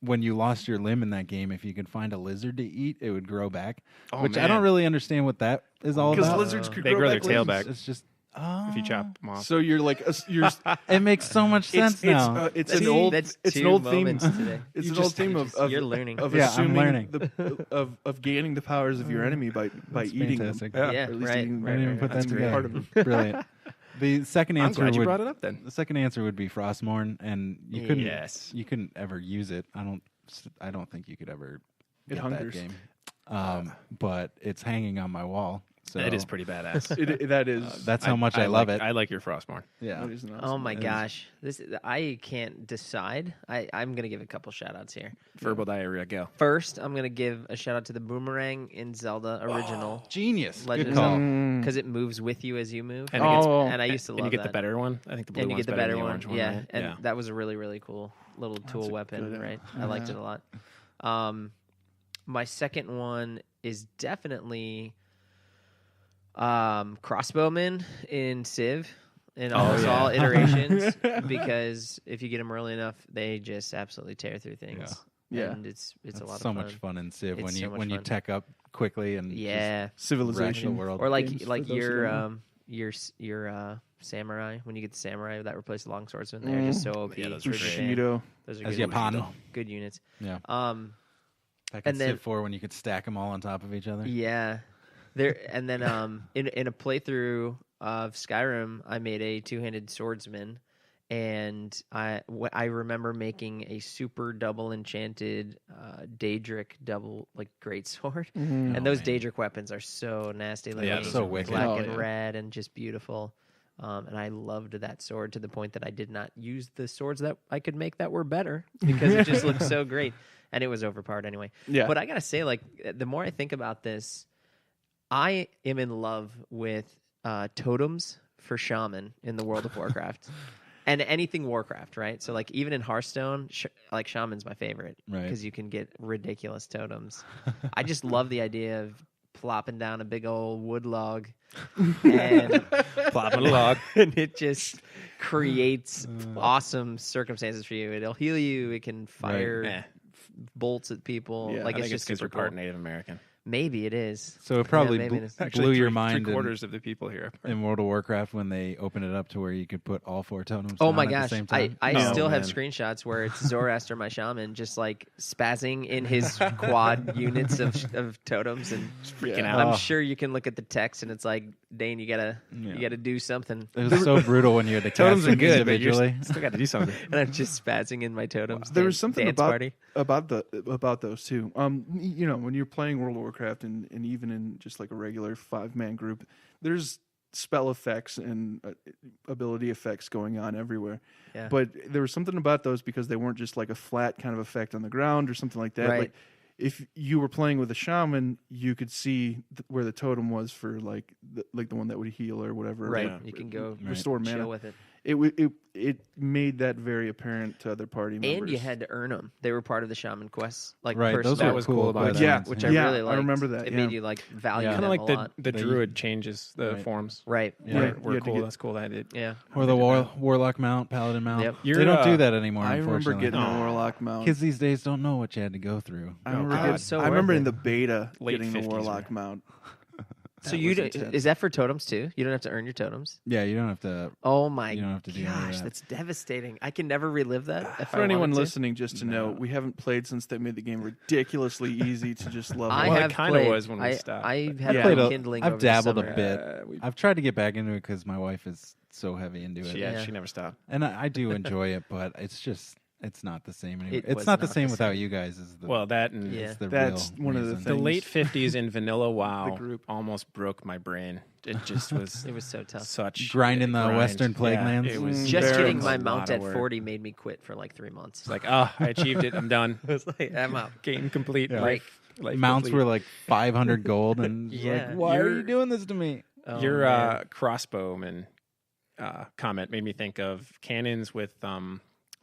when you lost your limb in that game, if you could find a lizard to eat, it would grow back. Oh, which I man. don't really understand what that is all Because about. lizards could They grow their back tail limbs. back It's just if you chop them off. So you're like, you're. it makes so much sense now. It's That's- an old. that's It's an two old theme. moments today. It's You an old just- theme of You're learning. of Yeah, I'm assuming learning. of gaining the powers of your enemy by That's eating fantastic. them. Yeah, Or at least right, eating I didn't even right, put right. that That's great. Part together. of Brilliant. The second I'm answer glad you would brought it up then. the second answer would be Frostmourne, and you couldn't ever use it. I don't think you could ever It get hungers. that game. But it's hanging on my wall. So That is pretty badass. That is. that's how much I love like, it. I like your Frostmourne. Yeah. That is an Oh awesome my one. gosh. I can't decide. I'm gonna give a couple shout outs here. Verbal diarrhea, go. First, I'm gonna give a shout out to the boomerang in Zelda original Genius. Legend Good of call. Zelda because it moves with you as you move. And, it gets, and I used to love and you get that. the better one. I think the blue And you one's get the better better than the one. orange one. Yeah, right? and that was a really really cool little tool weapon, good- right? I liked it a lot. My second one is definitely crossbowmen in Civ in almost all iterations because if you get them early enough, they just absolutely tear through things. Yeah. and it's That's a lot so of fun. much fun in Civ It's when so you much when you fun. tech up quickly and Yeah, just wreck the Civilization. world. or like games, for those who don't your samurai when you get the samurai that replace the longswordsman. They're just so OP. Yeah, those are great. Bushido. Those are As good, Japan. good units. Yeah. Back in and then- Civ 4 when you could stack them all on top of each other. Yeah, there and then in a playthrough of Skyrim, I made a two-handed swordsman, and I remember making a super double enchanted Daedric double greatsword, and those Daedric weapons are so nasty looking, those so wicked. black Oh, and yeah. red, and just beautiful. And I loved that sword to the point that I did not use the swords that I could make that were better because it just looked so great. And it was overpowered anyway. Yeah. But I gotta say, the more I think about this, I am in love with totems for shaman in the World of Warcraft, and anything Warcraft, right? So even in Hearthstone, shaman's my favorite Right. because you can get ridiculous totems. I just love the idea of plopping down a big old wood log and Plopping a log. and it just creates awesome circumstances for you. It'll heal you. It can fire Eh, bolts at people. Yeah, I it's think just it's because super you're cool. part Native American. Maybe it is. So it probably maybe it is. blew your three mind quarters of the people here. in World of Warcraft when they opened it up to where you could put all 4 totems Oh down my at gosh! the same I time. still have man. screenshots where it's Zoroaster, my shaman, just spazzing in his quad units of totems, and Freaking I'm out. sure you can look at the text and it's like, Dane, you gotta do something. It was so brutal when you had to Totems cast are them good, but you individually. still got to do something. And I'm just spazzing in my totems. There was something dance about party. about those too. When you're playing World of Warcraft and even in just a regular 5-man group, there's spell effects and ability effects going on everywhere. Yeah. But there was something about those because they weren't just a flat kind of effect on the ground or something like that. Right. If you were playing with a shaman, you could see where the totem was for the one that would heal or whatever. Right. Yeah. You can go Restore chill mana. with it. It made that very apparent to other party members. And you had to earn them. They were part of the shaman quests. Right, personal, those That were was cool cool about quest it. Yeah, lines, which yeah. I really liked. remember that. It yeah. made you value Yeah. them Kind of like a lot. the druid changes the Right. forms. Right. Yeah. Right. Were You had to cool. get- That's cool. That it. Yeah. Or the warlock mount, paladin mount. Yep. They You're, don't do that anymore, I remember unfortunately. getting a warlock mount. Kids these days don't know what you had to go through. I remember, God. getting- So I remember worth in it. the beta Late getting the 50s, warlock right? mount. So is that for totems too? You don't have to earn your totems. Yeah, you don't have to. Oh my You don't have to do any of gosh, that. that's devastating. I can never relive that. If For I anyone wanted to. listening, just to know, we haven't played since they made the game ridiculously easy to just level. I Well, it have kinda played. was when we stopped, I but- have Yeah. played Played a- kindling. I've over dabbled the a summer. bit. I've tried to get back into it because my wife is so heavy into it, Yeah, she never stopped. and I do enjoy it, but it's not the same anymore. It It's was not the not same the without same. you guys. Is the Well, that and Yeah. is the That's real one of the reason. the things. late 50s in vanilla WoW group. almost broke my brain. It just was It was so tough. such Grinding the grind. Western Plague Yeah, lands? It was Just Very getting a my lot mount of at work. 40 made me quit for like 3 months. It's like, I achieved it. I'm done. I was like, I'm out. Game complete. Yeah. Life Mounts complete. were like 500 gold, and it's Yeah. like, why are you You're- doing this to me? Oh, Your man. crossbowman comment made me think of cannons with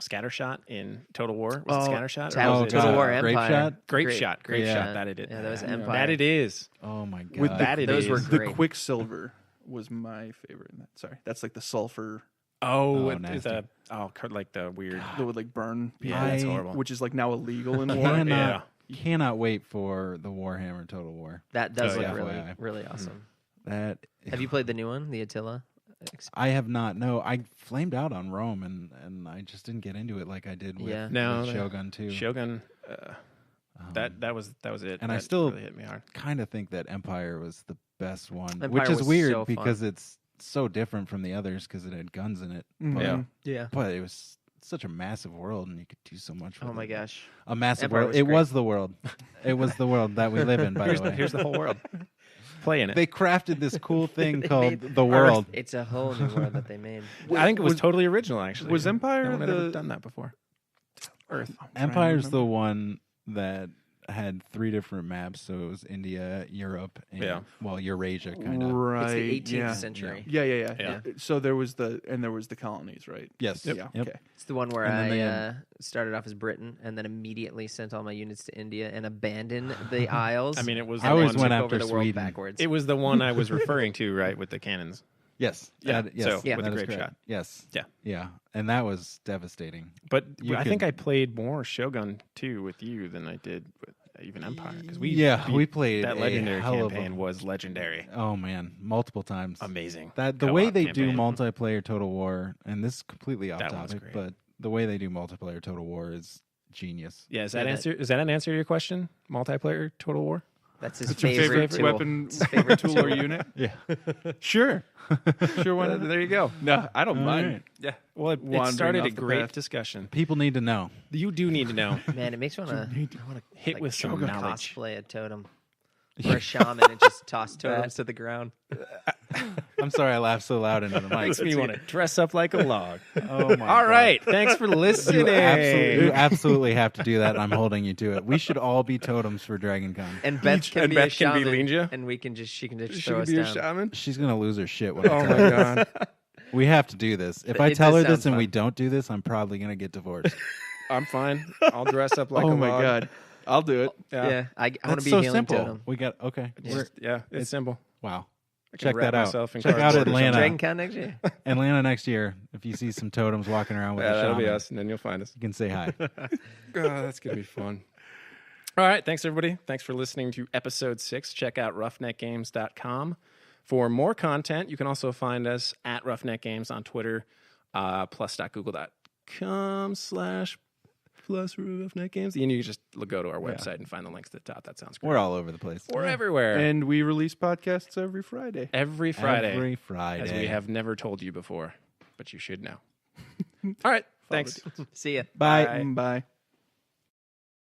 scattershot in Total War. Was it scattershot? Total God. War Grape Empire. shot? Grape shot. Grape Yeah. shot. That it is. Yeah, that was Yeah. Empire. That it is. Oh my god! With That it those is. were The great. Quicksilver was my favorite in that. Sorry, that's like the sulfur Oh, Oh, it is nasty. like the weird. that would like burn people, Yeah, that's I- horrible. which is like now illegal in war. Cannot wait for the Warhammer Total War. That does Oh, look yeah. really, FYI. really awesome. That Have you played the new one, the Attila? I have not. No, I flamed out on Rome, and I just didn't get into it like I did with, Yeah. No, with the- Shogun too. Shogun. That was it. And I That still- really hit me hard. Kind of think that Empire was the best one, Empire which is was weird so fun. because it's so different from the others because it had guns in it. Mhm. But, Yeah. Yeah. but it was such a massive world, and you could do so much. Oh with my it. gosh. A massive Empire world. was It great. was the world. It was the world that we live in. By the way, Here's the whole world. Play in it. they crafted this cool thing They called made the world. It's a whole new world that they made. I think it was totally original. Actually, was Empire No one had ever the- done that before. Earth. Empire's the one that had 3 different maps, so it was India, Europe, and well, Eurasia kind of. Right. It's the 18th yeah. century. Yeah. So there was the colonies, right? Yes. Yeah. Yep. Okay. It's the one where And then they I started off as Britain and then immediately sent all my units to India and abandoned the Isles. I mean, it was. I the always one- went took after over the world Sweden. backwards. It was the one I was referring to, right, with the cannons. Yes. Yeah, Yes. so, Yeah. with that the is grape correct. shot. Yes. Yeah. Yeah. And that was devastating. But You I think could- I played more Shogun 2 with you than I did with even Empire because we we played that a legendary hell of a- campaign was legendary, Oh man, multiple times. amazing. That the co-op way they do campaign. multiplayer Total War, and this is completely off That one's topic, great. but the way they do multiplayer Total War is genius. Yeah, is Yeah, that that- answer? Is that an answer to your question? Multiplayer Total War? That's his What's your favorite, favorite tool. weapon, It's his favorite tool or unit? Yeah. Sure. Sure. Why not? There you go. No, I don't All mind. right. Yeah. Well, it Wandering started off a the great path. discussion. People need to know. You do need to know. Man, it makes me want to Hit with some knowledge. cosplay a totem or a shaman and just toss totems to the ground. I'm sorry I laughed so loud into the mic. Makes me want to dress up like a log. Oh my All God. right. Thanks for listening. You absolutely have to do that, and I'm holding you to it. We should all be totems for Dragon Con. And Beth Each- can and be Beth a can be shaman, Linja? and she can just She throw could us be your down. shaman. She's gonna lose her shit when I Oh tell my her. god. We have to do this. If I It tell does her this sound and we fun. don't do this, I'm probably gonna get divorced. I'm fine. I'll dress up like a Oh log. my god. I'll do it. Yeah, I want to That's be so a healing simple. totem. We got okay. It's simple. Wow. I can Check wrap that out. myself in Check out cardboard or Atlanta. Dragon Con next year. Atlanta next year. If you see some totems walking around with Yeah, a that'll shaman, be us, and then you'll find us. you can say hi. That's gonna be fun. All right, thanks everybody. Thanks for listening to episode 6. Check out roughneckgames.com for more content. You can also find us at Roughneck Games on Twitter, plus.google.com/plus Roughneck Games. And you can just go to our website and find the links at the top. That sounds great. We're all over the place. We're everywhere. And we release podcasts every Friday. Every Friday. Every Friday. As we have never told you before, but you should know. All right, thanks. See ya. Bye. Bye.